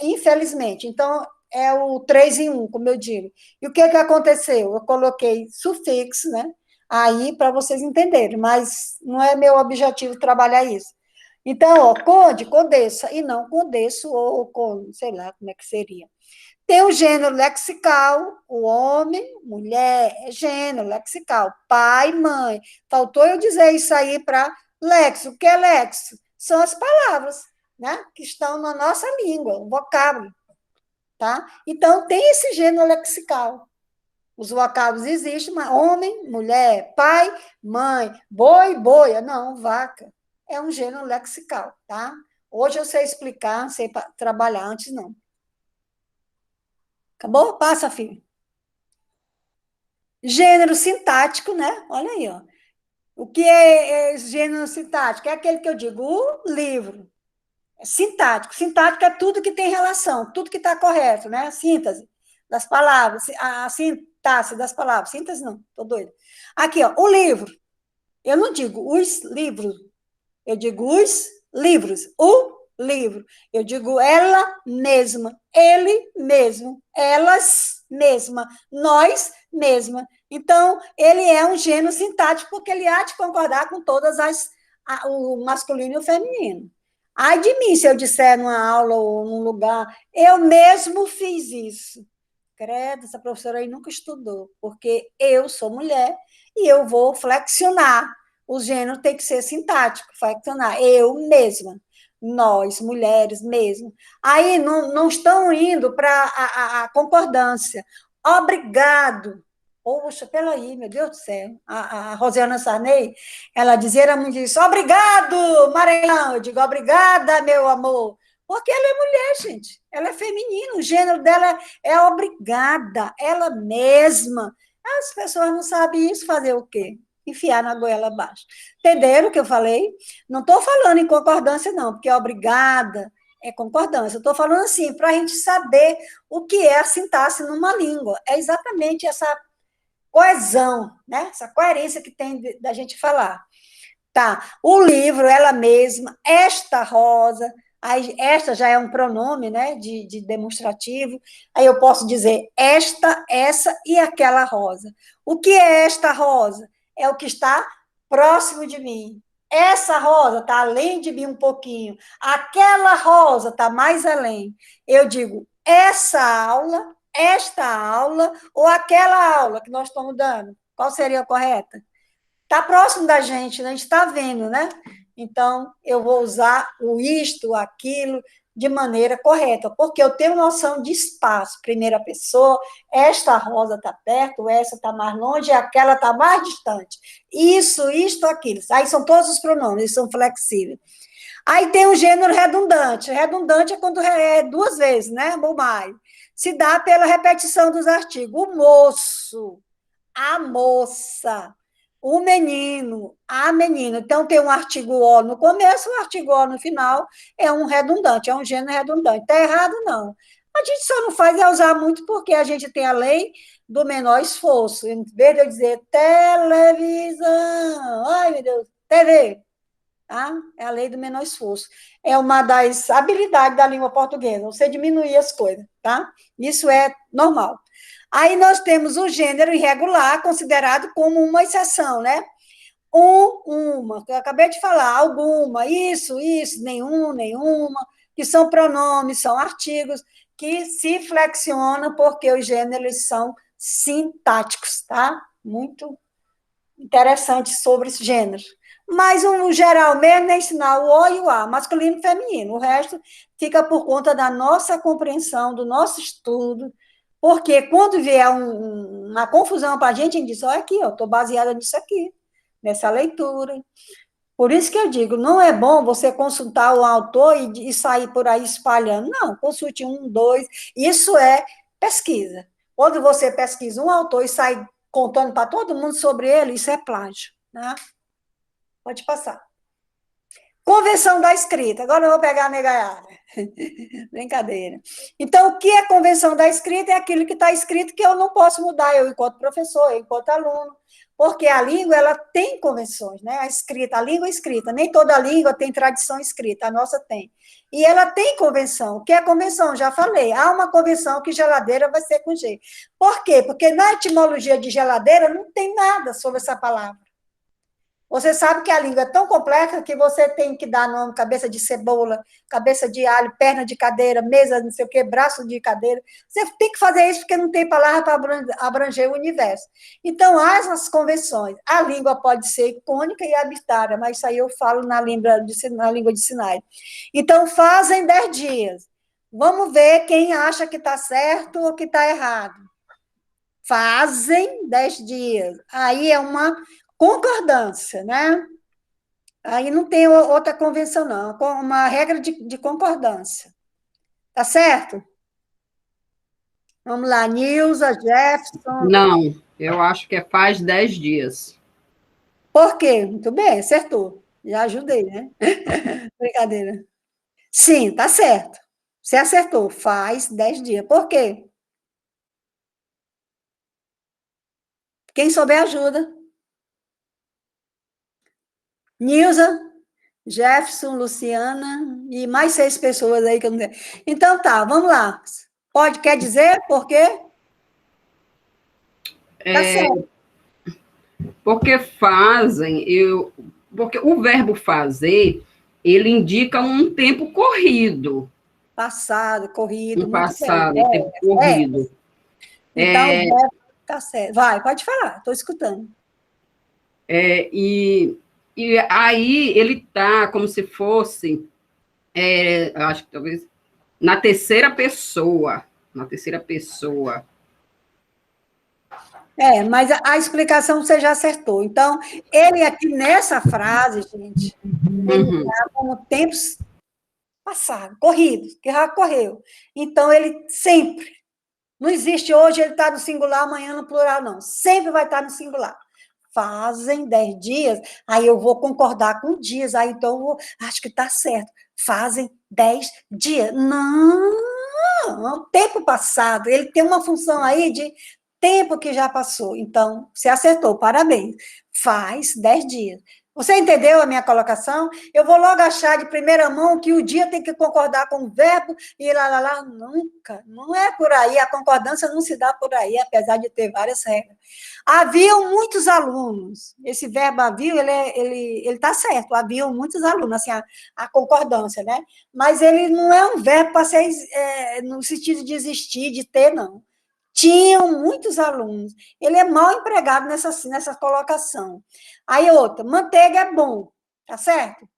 infelizmente. Então, é o 3 em 1, como eu digo. E o que aconteceu? Eu coloquei sufixo, né? Aí, para vocês entenderem, mas não é meu objetivo trabalhar isso. Então, ó, conde, condessa, e não condesso ou sei lá como é que seria. Tem o gênero lexical, o homem, mulher, é gênero lexical, pai, mãe. Faltou eu dizer isso aí para lexo. O que é lexo? São as palavras, né, que estão na nossa língua, o vocábulo. Tá? Então, tem esse gênero lexical. Os vocábulos existem, mas homem, mulher, pai, mãe, boi, boia. Não, vaca. É um gênero lexical, tá? Hoje eu sei explicar, sei trabalhar, antes não. Acabou? Passa, filho. Gênero sintático, né? Olha aí, ó. O que é gênero sintático? É aquele que eu digo, o livro. É sintático. Sintático é tudo que tem relação, tudo que está correto, né? A síntese das palavras, a sintaxe das palavras. Síntese não, estou doida. Aqui, ó, o livro. Eu não digo os livros, eu digo os livros. O livro. Eu digo ela mesma, ele mesmo, elas mesma, nós mesma. Então, ele é um gênero sintático porque ele há de concordar com todas o masculino e o feminino. Ai de mim, se eu disser numa aula ou num lugar, eu mesmo fiz isso. Credo, essa professora aí nunca estudou, porque eu sou mulher e eu vou flexionar. O gênero tem que ser sintático, flexionar. Eu mesma, nós, mulheres mesmo. Aí não estão indo para a concordância. Obrigado. Poxa, peraí, meu Deus do céu. A Rosiana Sarney, ela dizia, era muito isso, obrigado, Maranhão. Eu digo, obrigada, meu amor. Porque ela é mulher, gente. Ela é feminina, o gênero dela é obrigada, ela mesma. As pessoas não sabem isso, fazer o quê? Enfiar na goela abaixo. Entenderam o que eu falei? Não estou falando em concordância, não, porque obrigada é concordância. Estou falando assim, para a gente saber o que é a sintaxe numa língua. É exatamente essa coesão, né? Essa coerência que tem da gente falar. Tá, o livro, ela mesma, esta rosa, Aí, esta já é um pronome, né, de demonstrativo. Aí eu posso dizer esta, essa e aquela rosa. O que é esta rosa? É o que está próximo de mim. Essa rosa está além de mim um pouquinho. Aquela rosa está mais além. Eu digo esta aula ou aquela aula que nós estamos dando. Qual seria a correta? Está próximo da gente, né? A gente está vendo, né? Então, eu vou usar o isto, aquilo, de maneira correta, porque eu tenho noção de espaço, primeira pessoa, esta rosa está perto, essa está mais longe, aquela está mais distante. Isso, isto, aquilo. Aí são todos os pronomes, eles são flexíveis. Aí tem o gênero redundante. Redundante é quando é duas vezes, né? Ou mais. Se dá pela repetição dos artigos. O moço, a moça, o menino, a menina. Então, tem um artigo O no começo, um artigo O no final, é um redundante, é um gênero redundante. Está errado, não. A gente só não faz é usar muito porque a gente tem a lei do menor esforço. Em vez de eu dizer televisão, ai, meu Deus, TV, tá? É a lei do menor esforço. É uma das habilidades da língua portuguesa, você diminuir as coisas, tá? Isso é normal. Aí nós temos o gênero irregular, considerado como uma exceção, né? Uma, que eu acabei de falar, alguma, isso, nenhum, nenhuma, que são pronomes, são artigos, que se flexionam porque os gêneros são sintáticos, tá? Muito interessante sobre esse gênero. Mas o geral mesmo é ensinar o O e o A, masculino e feminino. O resto fica por conta da nossa compreensão, do nosso estudo, porque quando vier uma confusão para a gente diz, olha aqui, eu estou baseada nisso aqui, nessa leitura. Por isso que eu digo, não é bom você consultar o autor e sair por aí espalhando. Não, consulte um, dois, isso é pesquisa. Quando você pesquisa um autor e sai contando para todo mundo sobre ele, isso é plágio, né? Pode passar. Convenção da escrita. Agora eu vou pegar a negaiada. Brincadeira. Então, o que é convenção da escrita? É aquilo que está escrito que eu não posso mudar, eu enquanto professor, eu enquanto aluno, porque a língua, ela tem convenções, né? A escrita, a língua escrita, nem toda língua tem tradição escrita, a nossa tem. E ela tem convenção. O que é convenção? Já falei, há uma convenção que geladeira vai ser com G. Por quê? Porque na etimologia de geladeira não tem nada sobre essa palavra. Você sabe que a língua é tão complexa que você tem que dar nome, cabeça de cebola, cabeça de alho, perna de cadeira, mesa, não sei o quê, braço de cadeira. Você tem que fazer isso porque não tem palavra para abranger o universo. Então, há essas convenções. A língua pode ser icônica e arbitrária, mas isso aí eu falo na língua de sinais. Então, fazem 10 dias. Vamos ver quem acha que está certo ou que está errado. Fazem 10 dias. Aí é uma concordância, né? Aí não tem outra convenção, não. Uma regra de concordância. Tá certo? Vamos lá, Nilza, Jefferson. Não, eu acho que faz 10 dias. Por quê? Muito bem, acertou. Já ajudei, né? Brincadeira. Sim, tá certo. Você acertou. Faz 10 dias. Por quê? Quem souber, ajuda. Nilza, Jefferson, Luciana e mais 6 pessoas aí que eu não sei. Então tá, vamos lá. Quer dizer por quê? Tá certo. Porque porque o verbo fazer, ele indica um tempo corrido. Passado, corrido. Um passado, tempo corrido. Então, o verbo tá certo. Vai, pode falar, estou escutando. E aí ele está como se fosse, acho que talvez, na terceira pessoa. Mas a explicação você já acertou. Então, ele aqui nessa frase, gente, ele está como tempos passados, corridos, que já correu. Então, ele sempre, não existe hoje ele está no singular, amanhã no plural, não. Sempre vai estar no singular. Fazem 10 dias, aí eu vou concordar com dias, aí então acho que está certo. Fazem 10 dias. Não, tempo passado, ele tem uma função aí de tempo que já passou. Então, você acertou, parabéns. Faz 10 dias. Você entendeu a minha colocação? Eu vou logo achar de primeira mão que o dia tem que concordar com o verbo e lá. Nunca. Não é por aí. A concordância não se dá por aí, apesar de ter várias regras. Haviam muitos alunos. Esse verbo havia, ele está certo. Haviam muitos alunos, assim, a concordância, né? Mas ele não é um verbo para ser no sentido de existir, de ter, não. Tinham muitos alunos. Ele é mal empregado nessa colocação. Aí outra, manteiga é bom, tá certo?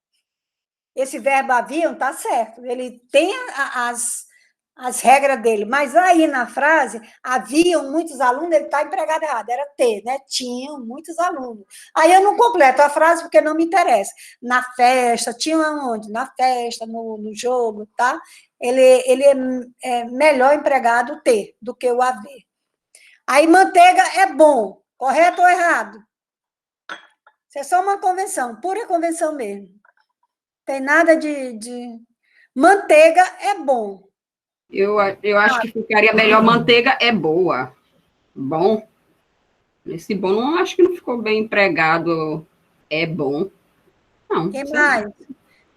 Esse verbo haviam, tá certo. Ele tem as regras dele, mas aí na frase, haviam muitos alunos, ele está empregado errado, era ter, né? Tinham muitos alunos. Aí eu não completo a frase porque não me interessa. Na festa, tinham aonde? Na festa, no jogo, tá? Ele é melhor empregado ter do que o haver. Aí manteiga é bom, correto ou errado? Isso é só uma convenção, pura convenção mesmo. Tem nada de... Manteiga é bom. Eu acho que ficaria melhor manteiga é boa. Bom. Esse bom, não acho que não ficou bem empregado. É bom. Não. Quem mais?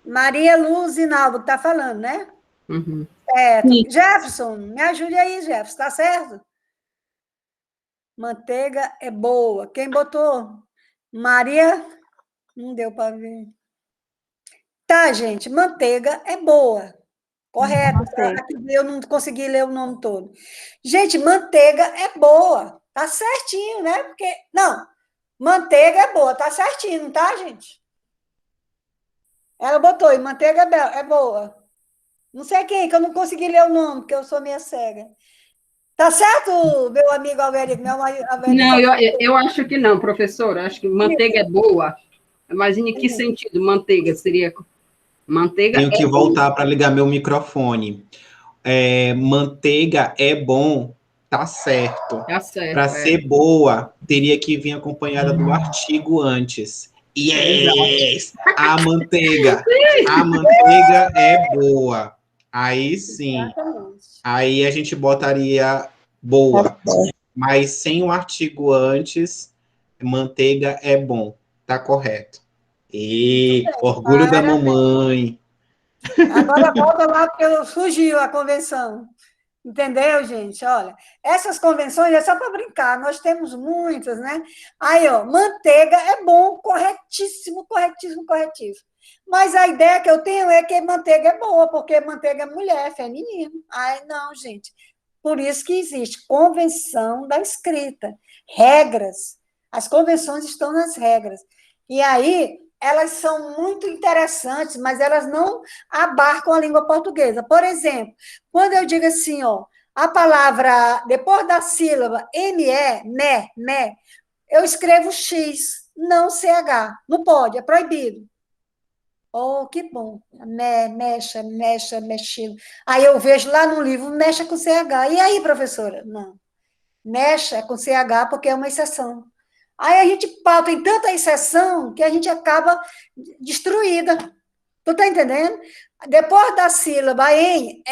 Maria Luz Inalvo, que está falando, né? Uhum. Certo. Jefferson, me ajude aí, Jefferson, tá certo? Manteiga é boa. Quem botou? Maria, não deu para ver. Tá, gente, manteiga é boa. Correto. Aqui eu não consegui ler o nome todo. Gente, manteiga é boa. Tá certinho, né? Porque, não, manteiga é boa, tá certinho, não tá, gente? Ela botou, e manteiga é boa. Não sei quem, que eu não consegui ler o nome, porque eu sou meia cega. Tá certo, meu amigo Alverico? Não, eu acho que não, professora. Acho que manteiga é boa. Mas em que sentido manteiga seria? Manteiga Tenho que voltar para ligar meu microfone. Manteiga é bom, tá certo. Tá certo. Para ser boa, teria que vir acompanhada do artigo antes. Yes! A manteiga é boa. Aí sim. Aí a gente botaria boa. Mas sem o artigo antes, manteiga é bom. Tá correto. E orgulho da mamãe. Agora volta lá, porque fugiu a convenção. Entendeu, gente? Olha, essas convenções é só para brincar, nós temos muitas, né? Aí, ó, manteiga é bom, corretíssimo, corretíssimo, corretíssimo. Mas a ideia que eu tenho é que manteiga é boa, porque manteiga é mulher, é feminino. Ai, não, gente. Por isso que existe convenção da escrita, regras. As convenções estão nas regras. E aí, elas são muito interessantes, mas elas não abarcam a língua portuguesa. Por exemplo, quando eu digo assim, ó, a palavra, depois da sílaba ME, me, eu escrevo X, não CH. Não pode, é proibido. Oh, que bom. Mexa, mexido. Aí eu vejo lá no livro, mexa com CH. E aí, professora? Não. Mexa com CH porque é uma exceção. Aí a gente pauta em tanta exceção que a gente acaba destruída. Tu está entendendo? Depois da sílaba em,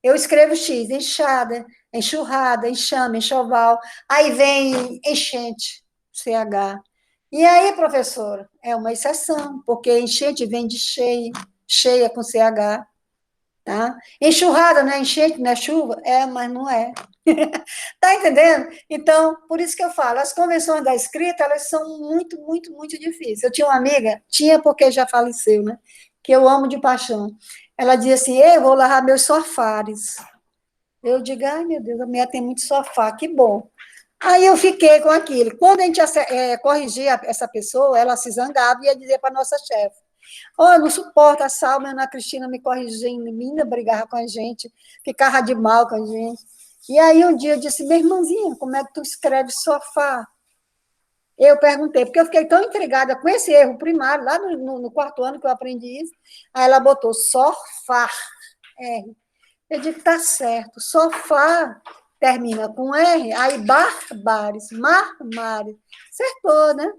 eu escrevo X, enxada, enxurrada, enxame, enxoval. Aí vem enchente, CH. E aí, professora, é uma exceção, porque enchente vem de cheia, cheia com CH. Tá? Enxurrada não é enchente, não é chuva? É, mas não é. Tá entendendo? Então, por isso que eu falo, as convenções da escrita, elas são muito, muito, muito difíceis. Eu tinha uma amiga, tinha porque já faleceu, né? Que eu amo de paixão. Ela dizia assim, eu vou lavar meus sofares. Eu digo, ai, meu Deus, a minha tem muito sofá, que bom. Aí eu fiquei com aquilo. Quando a gente corrigia essa pessoa, ela se zangava e ia dizer para a nossa chefe, oh, não suporta a Salma e a Ana Cristina me corrigindo, menina brigava com a gente, ficava de mal com a gente. E aí um dia eu disse, minha irmãzinha, como é que tu escreve sofá? Eu perguntei, porque eu fiquei tão intrigada com esse erro primário, lá no quarto ano que eu aprendi isso, aí ela botou sofá, R. Eu digo, tá certo, sofá termina com R, aí barbares, marmares, acertou, né?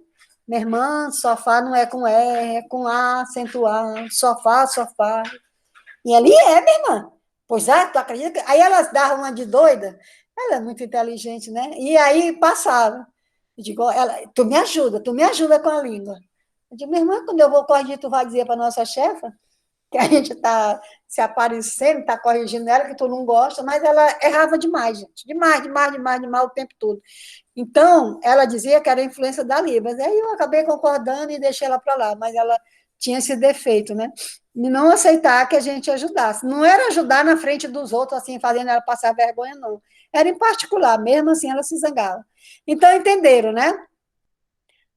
Minha irmã, sofá não é com R, é com A, acentuar, sofá, sofá. E ali minha irmã. Pois é, tu acredita? Aí elas davam uma de doida, ela é muito inteligente, né? E aí passava. Eu digo, tu me ajuda com a língua. Eu digo, minha irmã, quando eu vou corrigir, tu vai dizer para nossa chefa que a gente está se aparecendo, está corrigindo ela, que tu não gosta, mas ela errava demais, gente. Demais o tempo todo. Então, ela dizia que era a influência da Libras. Aí eu acabei concordando e deixei ela para lá, mas ela tinha esse defeito, né? De não aceitar que a gente ajudasse. Não era ajudar na frente dos outros, assim, fazendo ela passar vergonha, não. Era em particular, mesmo assim ela se zangava. Então, entenderam, né?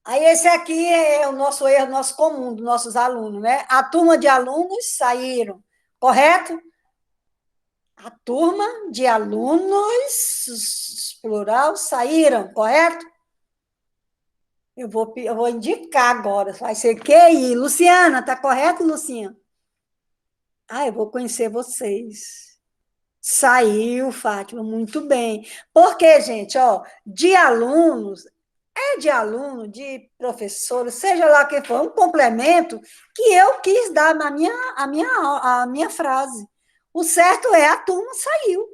Aí esse aqui é o nosso erro, nosso comum, dos nossos alunos, né? A turma de alunos saíram, correto? A turma de alunos, plural, saíram, correto? Eu vou indicar agora, vai ser QI. Luciana, tá correto, Luciana? Eu vou conhecer vocês. Saiu, Fátima, muito bem. Porque, gente, ó, de alunos, de aluno, de professor, seja lá quem for, um complemento que eu quis dar a minha frase. O certo é a turma saiu.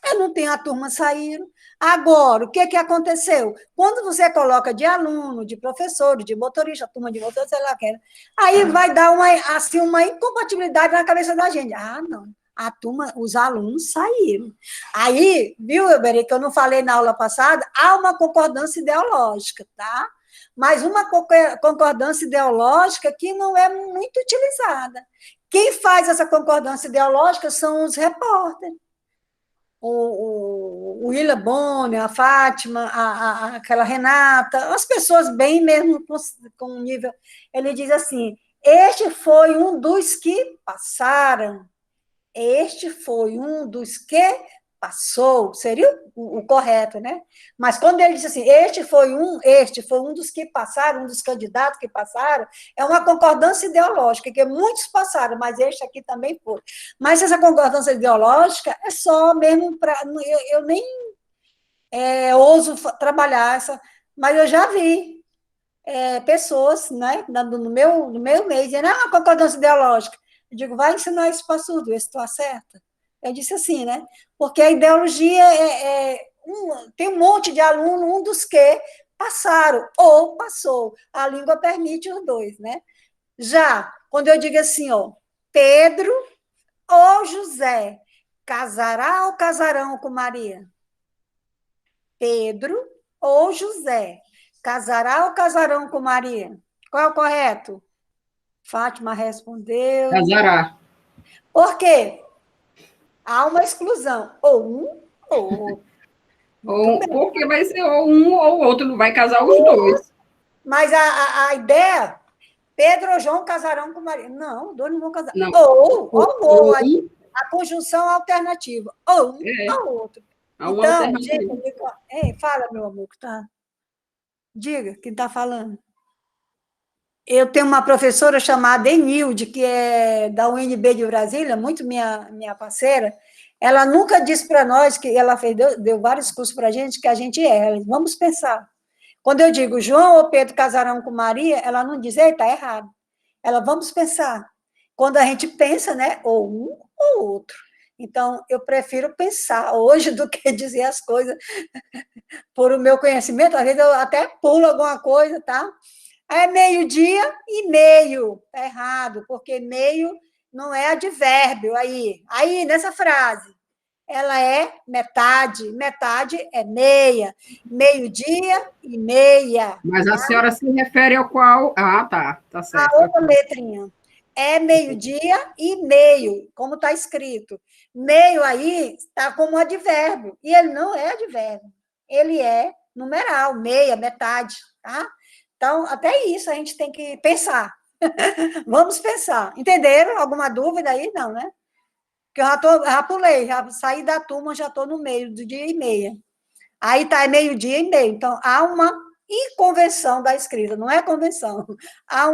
Eu não tenho a turma saindo. Agora, o que aconteceu? Quando você coloca de aluno, de professor, de motorista, turma de motorista, sei lá quem, aí vai dar uma incompatibilidade na cabeça da gente. Não, a turma, os alunos saíram. Aí, viu, Eberê, que eu não falei na aula passada, há uma concordância ideológica, tá? Mas uma concordância ideológica que não é muito utilizada. Quem faz essa concordância ideológica são os repórteres. O William Bonner, a Fátima, aquela Renata, as pessoas bem mesmo com nível. Ele diz assim: este foi um dos que passaram, este foi um dos que passou, seria o correto, né? Mas quando ele diz assim, este foi um dos que passaram, um dos candidatos que passaram, é uma concordância ideológica, que muitos passaram, mas este aqui também foi. Mas essa concordância ideológica é só mesmo para... Eu nem ouso trabalhar essa, mas eu já vi pessoas, né, no meu meio, dizendo, concordância ideológica. Eu digo, vai ensinar isso para surdo, ver se tu acerta. Eu disse assim, né? Porque a ideologia tem um monte de aluno, um dos que passaram ou passou. A língua permite os dois, né? Já, quando eu digo assim, ó, Pedro ou José, casará ou casarão com Maria? Pedro ou José, casará ou casarão com Maria? Qual é o correto? Fátima respondeu. Casará. Por quê? Há uma exclusão. Ou um ou outro. Porque vai ser ou um ou outro, não vai casar os dois. Mas a ideia, Pedro ou João casarão com Maria. Não, os dois não vão casar. Não. Ou aí, a conjunção alternativa. Ou um ou outro. Então, gente, fala, meu amor, que tá. Diga, quem está falando. Eu tenho uma professora chamada Enilde, que é da UNB de Brasília, muito minha parceira. Ela nunca disse para nós que ela deu vários cursos para a gente, que a gente vamos pensar. Quando eu digo João ou Pedro casarão com Maria, ela não diz, está errado. Ela, vamos pensar. Quando a gente pensa, né, ou um ou outro. Então, eu prefiro pensar hoje do que dizer as coisas por o meu conhecimento. Às vezes eu até pulo alguma coisa, tá? É meio-dia e meio. Está errado, porque meio não é advérbio aí. Aí, nessa frase, ela é metade. Metade é meia. Meio-dia e meia. Mas a senhora se refere ao qual... tá certo. A outra letrinha. É meio-dia e meio, como está escrito. Meio aí está como advérbio. E ele não é advérbio. Ele é numeral, meia, metade, tá? Então, até isso a gente tem que pensar. Vamos pensar. Entenderam? Alguma dúvida aí? Não, né? Porque eu já pulei, já saí da turma, já estou no meio do dia e meia. Aí está meio-dia e meio. Então, há uma inconvenção da escrita, não é convenção. Há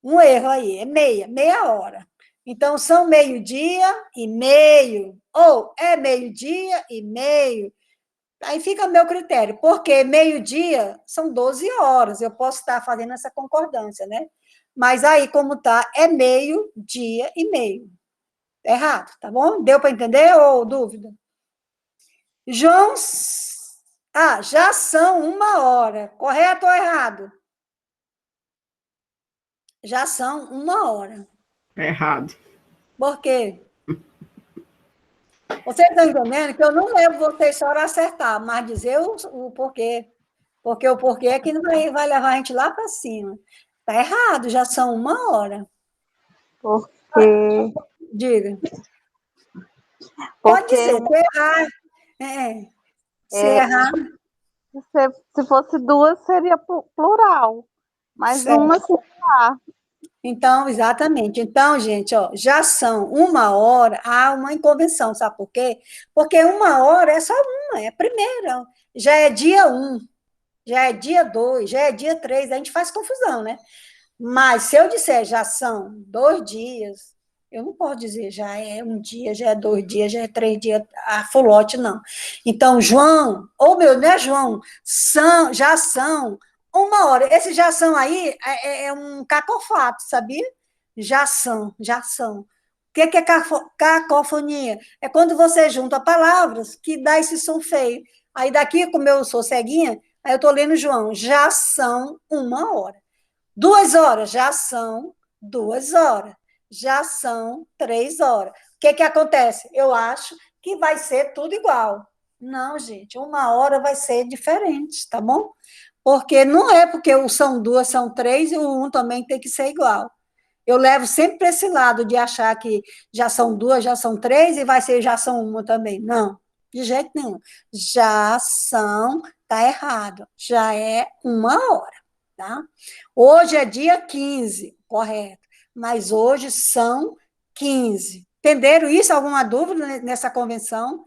um erro aí, é meia hora. Então, são meio-dia e meio, ou é meio-dia e meio. Aí fica o meu critério, porque meio-dia são 12 horas, eu posso estar fazendo essa concordância, né? Mas aí, como está, é meio-dia e meio. Errado, tá bom? Deu para entender ou dúvida? lá, já são 1 hora. Correto ou errado? Já são 1 hora. Errado. Por quê? Vocês estão entendendo que eu não levo vocês só para acertar, mas dizer o porquê. Porque o porquê é que não vai levar a gente lá para cima. Está errado, já são 1 hora. Porque... Diga. Pode ser, se errar. Se errar. Se fosse 2, seria plural. Mas certo. uma singular. Então, exatamente. Então, gente, ó, já são 1 hora, há uma inconvenção, sabe por quê? Porque 1 hora é só uma, é a primeira. Já é dia 1, já é dia 2, já é dia 3, a gente faz confusão, né? Mas se eu disser já são 2 dias, eu não posso dizer já é 1 dia, já é 2 dias, já é 3 dias, a fulote, não. Então, João, ou meu, não é João, já são 1 hora. Esse já são aí é um cacofato, sabia? Já são, já são. O que é cacofonia? É quando você junta palavras que dá esse som feio. Aí daqui, como eu sou ceguinha, aí eu estou lendo João, já são 1 hora. 2 horas, já são 2 horas. Já são 3 horas. O que acontece? Eu acho que vai ser tudo igual. Não, gente, 1 hora vai ser diferente, tá bom? Porque não é porque são 2, são 3, e o 1 também tem que ser igual. Eu levo sempre para esse lado de achar que já são 2, já são 3, e vai ser já são 1 também. Não, de jeito nenhum. Já são, tá errado. Já é 1 hora. Tá? Hoje é dia 15, correto, mas hoje são 15. Entenderam isso? Alguma dúvida nessa convenção?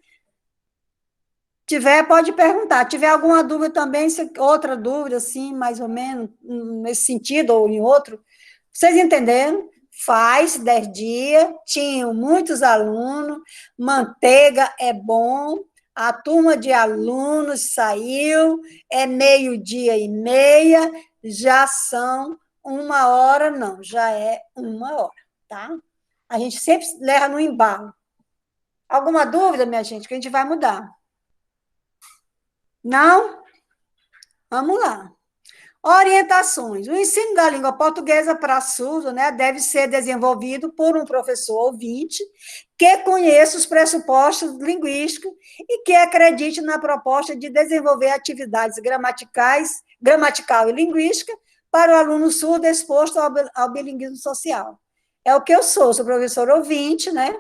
Tiver, pode perguntar. Tiver alguma dúvida também, outra dúvida, assim, mais ou menos, nesse sentido ou em outro, vocês entenderam? Faz 10 dias, tinham muitos alunos, manteiga é bom, a turma de alunos saiu, é 12:30, já são 1 hora, não, já é 1 hora, tá? A gente sempre leva no embalo. Alguma dúvida, minha gente, que a gente vai mudar? Não? Vamos lá. Orientações. O ensino da língua portuguesa para surdo, né, deve ser desenvolvido por um professor ouvinte que conheça os pressupostos linguísticos e que acredite na proposta de desenvolver atividades gramatical e linguística para o aluno surdo exposto ao bilinguismo social. É o que eu sou professor ouvinte, né?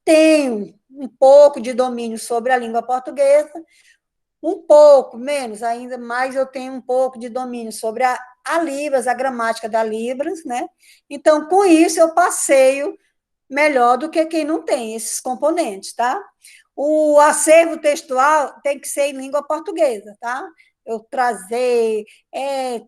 Tenho um pouco de domínio sobre a língua portuguesa, um pouco, menos, ainda mais eu tenho um pouco de domínio sobre a Libras, a gramática da Libras, né? Então, com isso, eu passeio melhor do que quem não tem esses componentes, tá? O acervo textual tem que ser em língua portuguesa, tá? Eu trazer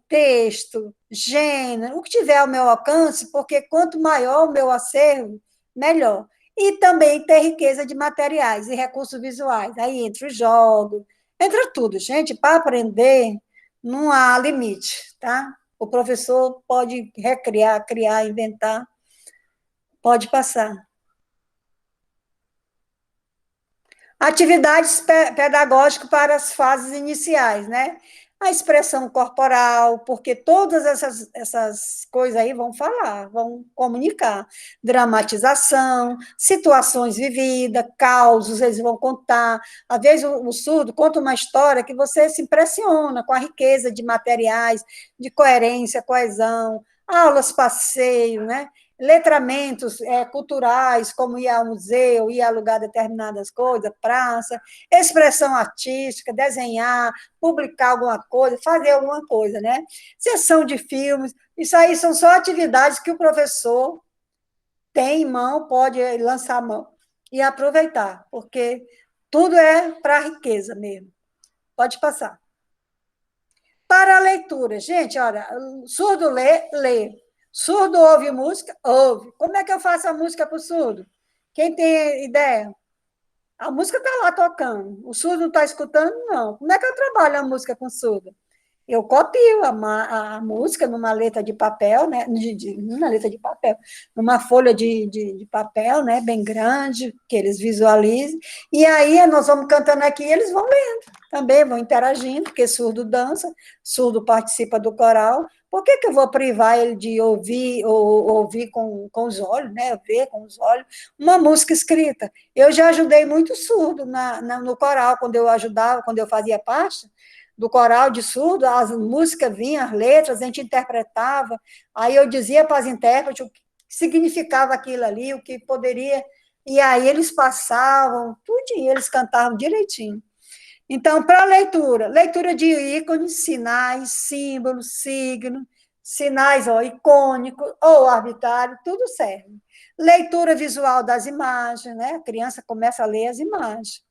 texto, gênero, o que tiver ao meu alcance, porque quanto maior o meu acervo, melhor. E também ter riqueza de materiais e recursos visuais. Aí entra os jogos, entra tudo, gente, para aprender não há limite, tá? O professor pode recriar, criar, inventar, pode passar. Atividades pedagógicas para as fases iniciais, né? A expressão corporal, porque todas essas coisas aí vão falar, vão comunicar. Dramatização, situações vividas, causos, eles vão contar. Às vezes o surdo conta uma história que você se impressiona com a riqueza de materiais, de coerência, coesão, aulas, passeio, né? Letramentos culturais, como ir ao museu, ir alugar determinadas coisas, praça, expressão artística, desenhar, publicar alguma coisa, fazer alguma coisa, né? Sessão de filmes, isso aí são só atividades que o professor tem em mão, pode lançar a mão e aproveitar, porque tudo é para a riqueza mesmo. Pode passar. Para a leitura, gente, olha, surdo lê. Surdo ouve música? Ouve. Como é que eu faço a música para o surdo? Quem tem ideia? A música está lá tocando. O surdo não está escutando? Não. Como é que eu trabalho a música com o surdo? Eu copio a música numa letra de papel, né? Numa letra de papel, numa folha de papel, né? Bem grande, que eles visualizem. E aí nós vamos cantando aqui e eles vão lendo também, vão interagindo, porque surdo dança, surdo participa do coral. Por que eu vou privar ele de ouvir, ou ouvir com os olhos, né? Ver com os olhos, uma música escrita? Eu já ajudei muito surdo no coral, quando eu ajudava, quando eu fazia parte do coral de surdo, as músicas vinham, as letras, a gente interpretava, aí eu dizia para as intérpretes o que significava aquilo ali, o que poderia, e aí eles passavam, tudo, e eles cantavam direitinho. Então, para leitura de ícones, sinais, símbolos, signos, sinais icônicos ou arbitrários, tudo serve. Leitura visual das imagens, né? A criança começa a ler as imagens.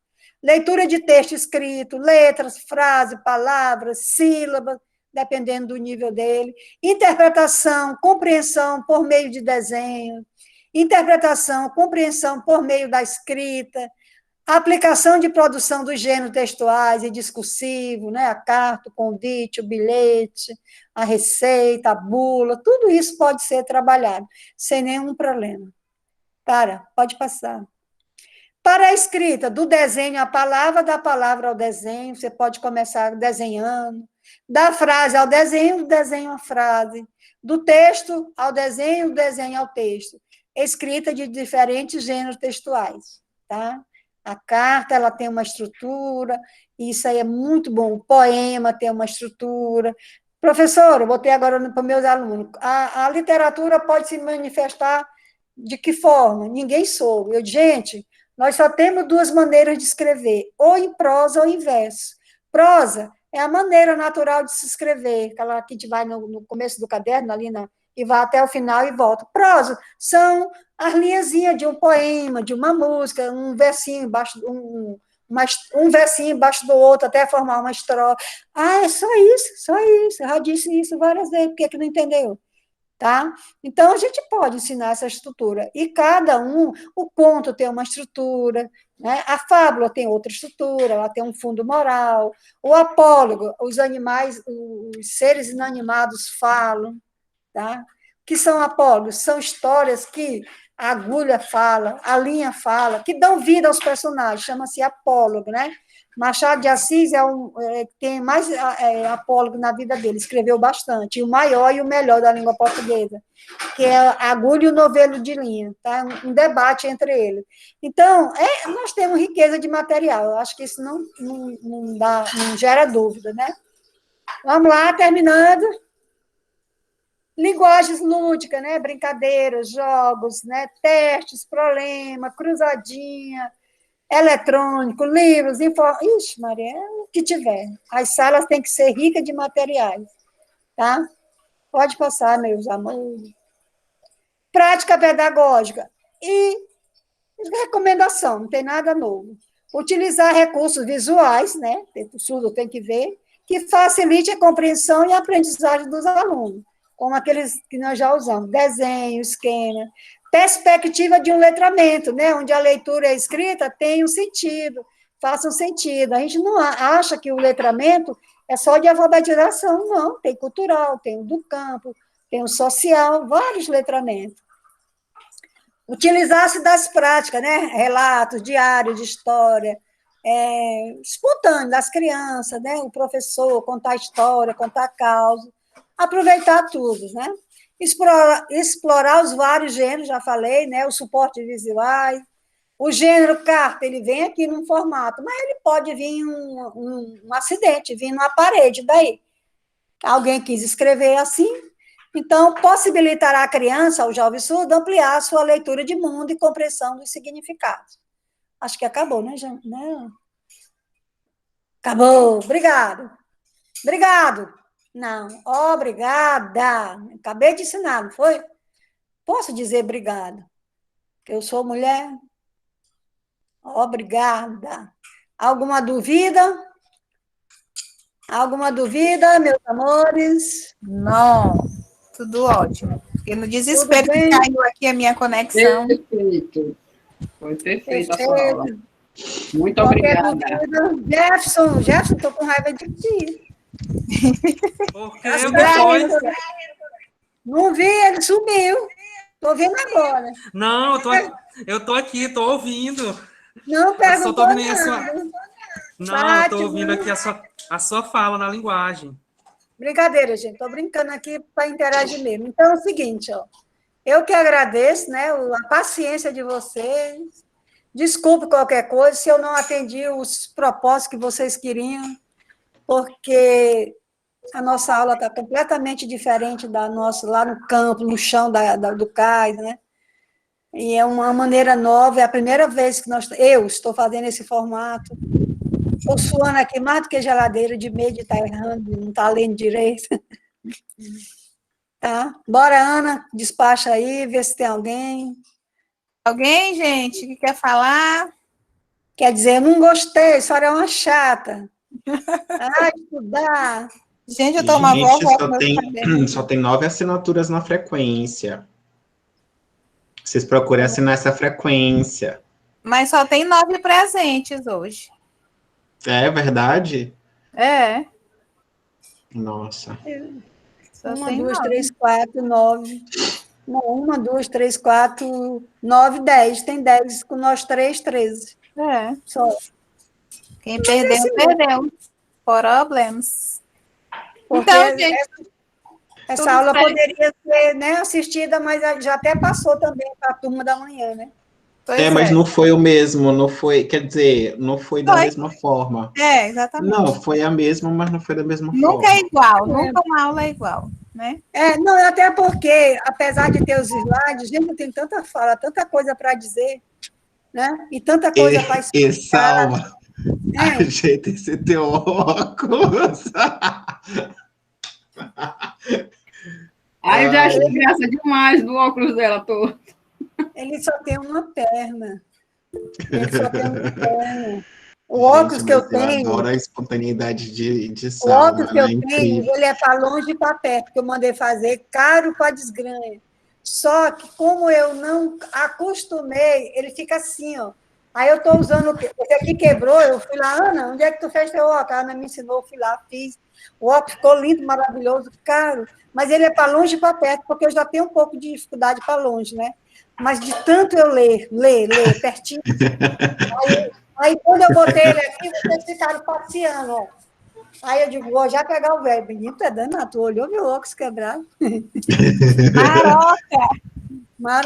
Leitura de texto escrito, letras, frases, palavras, sílabas, dependendo do nível dele. Interpretação, compreensão por meio de desenho. Interpretação, compreensão por meio da escrita. Aplicação de produção dos gêneros textuais e discursivo, né? A carta, o convite, o bilhete, a receita, a bula, tudo isso pode ser trabalhado, sem nenhum problema. Para, pode passar. Para a escrita, do desenho à palavra, da palavra ao desenho, você pode começar desenhando, da frase ao desenho, do desenho à frase, do texto ao desenho, do desenho ao texto. Escrita de diferentes gêneros textuais, tá? A carta, ela tem uma estrutura, e isso aí é muito bom. O poema tem uma estrutura. Professora, eu botei agora para meus alunos, a literatura pode se manifestar de que forma? Ninguém soube. Gente, nós só temos duas maneiras de escrever, ou em prosa ou em verso. Prosa é a maneira natural de se escrever, aquela que a gente vai no começo do caderno, ali e vai até o final e volta. Prosa são as linhazinhas de um poema, de uma música, um versinho embaixo, um versinho embaixo do outro, até formar uma estrofe. É só isso, eu já disse isso várias vezes, por que não entendeu? Tá? Então, a gente pode ensinar essa estrutura, e cada o conto tem uma estrutura, né? A fábula tem outra estrutura, ela tem um fundo moral, o apólogo, os animais, os seres inanimados falam, tá? O que são apólogos? São histórias que a agulha fala, a linha fala, que dão vida aos personagens, chama-se apólogo, né? Machado de Assis tem mais apólogo na vida dele, escreveu bastante, e o maior e o melhor da língua portuguesa, que é a agulha e o novelo de linha, tá? Um debate entre eles. Então, nós temos riqueza de material, eu acho que isso não gera dúvida, né? Vamos lá, terminando. Linguagens lúdicas, né? Brincadeiras, jogos, né? Testes, problema, cruzadinha, eletrônico, livros, Ixi, Maria, o que tiver. As salas têm que ser ricas de materiais, tá? Pode passar, meus amores. Prática pedagógica e recomendação, não tem nada novo. Utilizar recursos visuais, né? O surdo tem que ver, que facilite a compreensão e a aprendizagem dos alunos, como aqueles que nós já usamos, desenho, esquema. Perspectiva de um letramento, né? Onde a leitura e a escrita tem um sentido, façam sentido. A gente não acha que o letramento é só de alfabetização, não. Tem cultural, tem o do campo, tem o social, vários letramentos. Utilizar-se das práticas, né? Relatos, diários de história, espontâneo das crianças, né? O professor contar a história, contar a causa, aproveitar tudo, né? Explorar os vários gêneros, já falei, né? Os suportes visuais. O gênero carta, ele vem aqui num formato, mas ele pode vir um acidente, vir numa parede, daí. Alguém quis escrever assim, então possibilitará a criança, ao jovem surdo, ampliar a sua leitura de mundo e compreensão dos significados. Acho que acabou, né, gente? Acabou, obrigado. Obrigado. Não, obrigada. Acabei de ensinar, não foi? Posso dizer obrigada? Eu sou mulher. Obrigada. Alguma dúvida? Alguma dúvida, meus amores? Não, tudo ótimo. E no desespero que caiu aqui a minha conexão. Perfeito. Foi perfeita a sua aula. Muito obrigada. Jefferson, estou com raiva de ti. Porque As depois... Não vi, ele sumiu. Tô vendo agora. Não, eu tô aqui, tô ouvindo. Não Eu só tô perguntou ouvindo aí a sua... nada. Não, eu tô Fátima. ouvindo aqui a sua fala na linguagem. Brincadeira, gente. Tô brincando aqui para interagir mesmo. Então é o seguinte, ó. Eu que agradeço, né, a paciência de vocês. Desculpe qualquer coisa se eu não atendi os propósitos que vocês queriam, porque a nossa aula está completamente diferente da nossa lá no campo, no chão do cais, né? E é uma maneira nova, é a primeira vez que eu estou fazendo esse formato. Estou suando aqui mais do que geladeira, de medo de estar errando, não estar lendo direito. Tá? Bora, Ana, despacha aí, vê se tem alguém. Alguém, gente, que quer falar? Quer dizer, não gostei, a senhora é uma chata. Estudar. Gente, eu tô uma Gente, vovó. só tem 9 assinaturas na frequência. Vocês procurem assinar essa frequência. Mas só tem 9 presentes hoje. É verdade? É. Nossa. Só 1, 2, 3, 4, 9. Não, 1, 2, 3, 4, 9, 10. Tem 10. Com nós 3, 13. É. Só. Quem perdeu, perdeu. Problemas. Porque Então, gente, essa aula poderia ser, né, assistida, mas já até passou também para a turma da manhã, né? Mas não foi o mesmo, não foi, quer dizer, não foi da mesma forma. É, exatamente. Não, foi a mesma, mas não foi da mesma forma. Nunca é igual, nunca uma aula é igual, né? Não, até porque, apesar de ter os slides, gente, tem tanta fala, tanta coisa para dizer, né? E tanta coisa para explicar. Salma, ajeita esse teu óculos. Ai, eu já achei graça demais do óculos dela todo. Ele só tem uma perna. O óculos que eu tenho... Eu adoro a espontaneidade de O Salma. óculos que eu tenho, ele é para longe e para perto, porque eu mandei fazer caro para desgranha. Só que, como eu não acostumei, ele fica assim, ó. Aí eu estou usando o quê? Esse aqui quebrou, eu fui lá, Ana, onde é que tu fez teu óculos? A Ana me ensinou, eu fui lá, fiz. O óculos ficou lindo, maravilhoso, caro, mas ele é para longe e para perto, porque eu já tenho um pouco de dificuldade para longe, né? Mas de tanto eu ler, pertinho. Aí quando eu botei ele aqui, vocês ficaram passeando, ó. Aí eu digo, vou já pegar o velho. Menino, tá danado, tu olhou meu óculos quebrado. Maroca!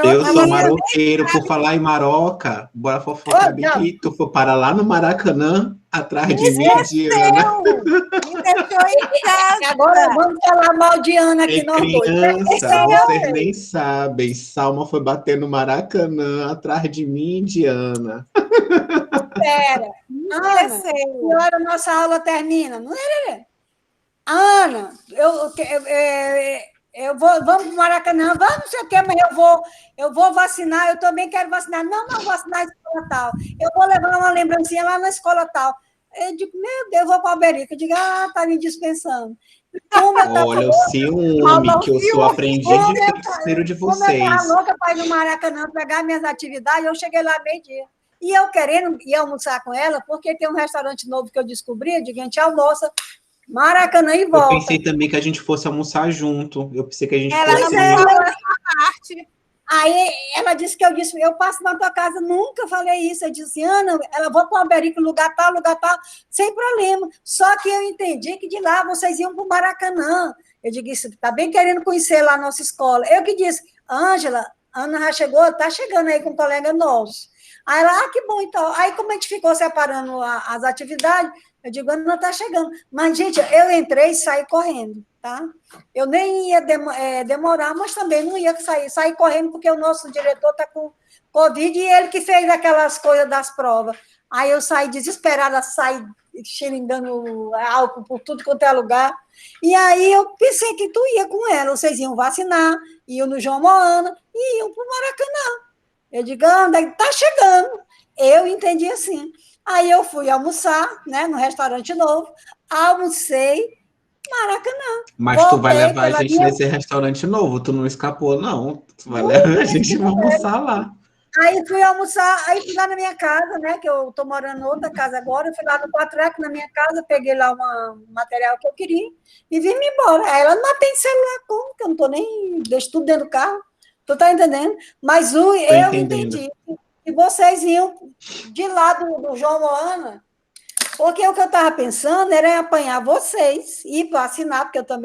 Eu sou maroqueiro, por falar em Maroca, bora fofocar bem que tu for para lá no Maracanã, atrás de mim, Diana. Agora vamos falar mal de Ana aqui, nós dois. Criança, vocês nem sabem, Salma foi bater no Maracanã, atrás de mim, Diana. Pera, Ana, que hora nossa aula termina? Não é? Ana, vamos para o Maracanã, vamos, não sei o quê, mas eu vou vacinar, eu também quero vacinar. Não vou vacinar na escola tal. Eu vou levar uma lembrancinha lá na escola tal. Eu digo, meu Deus, eu vou para o Alberico. Eu digo, tá me dispensando. Olha, o ciúme, que eu sou aprendiz de feiticeiro de vocês. Como eu estava louca para ir no Maracanã pegar minhas atividades, eu cheguei lá meio-dia. E eu querendo ir almoçar com ela, porque tem um restaurante novo que eu descobri, eu digo, a gente almoça Maracanã e volta. Eu pensei também que a gente fosse almoçar junto. Eu pensei que a gente fosse... parte. Aí ela disse que eu passo na tua casa, nunca falei isso. Eu disse, Ana, ela vou para o Alberico, lugar tal, sem problema. Só que eu entendi que de lá vocês iam para o Maracanã. Eu digo, isso, tá bem querendo conhecer lá a nossa escola. Eu que disse, Ângela, Ana já chegou, tá chegando aí com um colega nosso. Aí ela, que bom, então. Aí, como a gente ficou separando as atividades, eu digo, Ana, está chegando. Mas, gente, eu entrei e saí correndo, tá? Eu nem ia demorar, mas também não ia sair correndo, porque o nosso diretor está com Covid e ele que fez aquelas coisas das provas. Aí eu saí desesperada, saí xeringando álcool por tudo quanto é lugar. E aí eu pensei que tu ia com ela, vocês iam vacinar, iam no João Moana e iam para o Maracanã. Eu digo, Anda, está chegando. Eu entendi assim. Aí eu fui almoçar, né, no restaurante novo, almocei, Maracanã. Mas tu vai levar a gente nesse restaurante novo, tu não escapou, não. Tu vai levar a gente para almoçar lá. Aí fui almoçar, aí fui lá na minha casa, né? Que eu estou morando em outra casa agora. Eu fui lá no Quatreco, na minha casa, peguei lá um material que eu queria e vim-me embora. Aí ela não tem celular, como? Que eu não estou nem. Deixo tudo dentro do carro. Tu tá entendendo? Mas eu entendendo. entendi que vocês iam de lá do João Moana, porque o que eu estava pensando era em apanhar vocês e vacinar, porque eu também.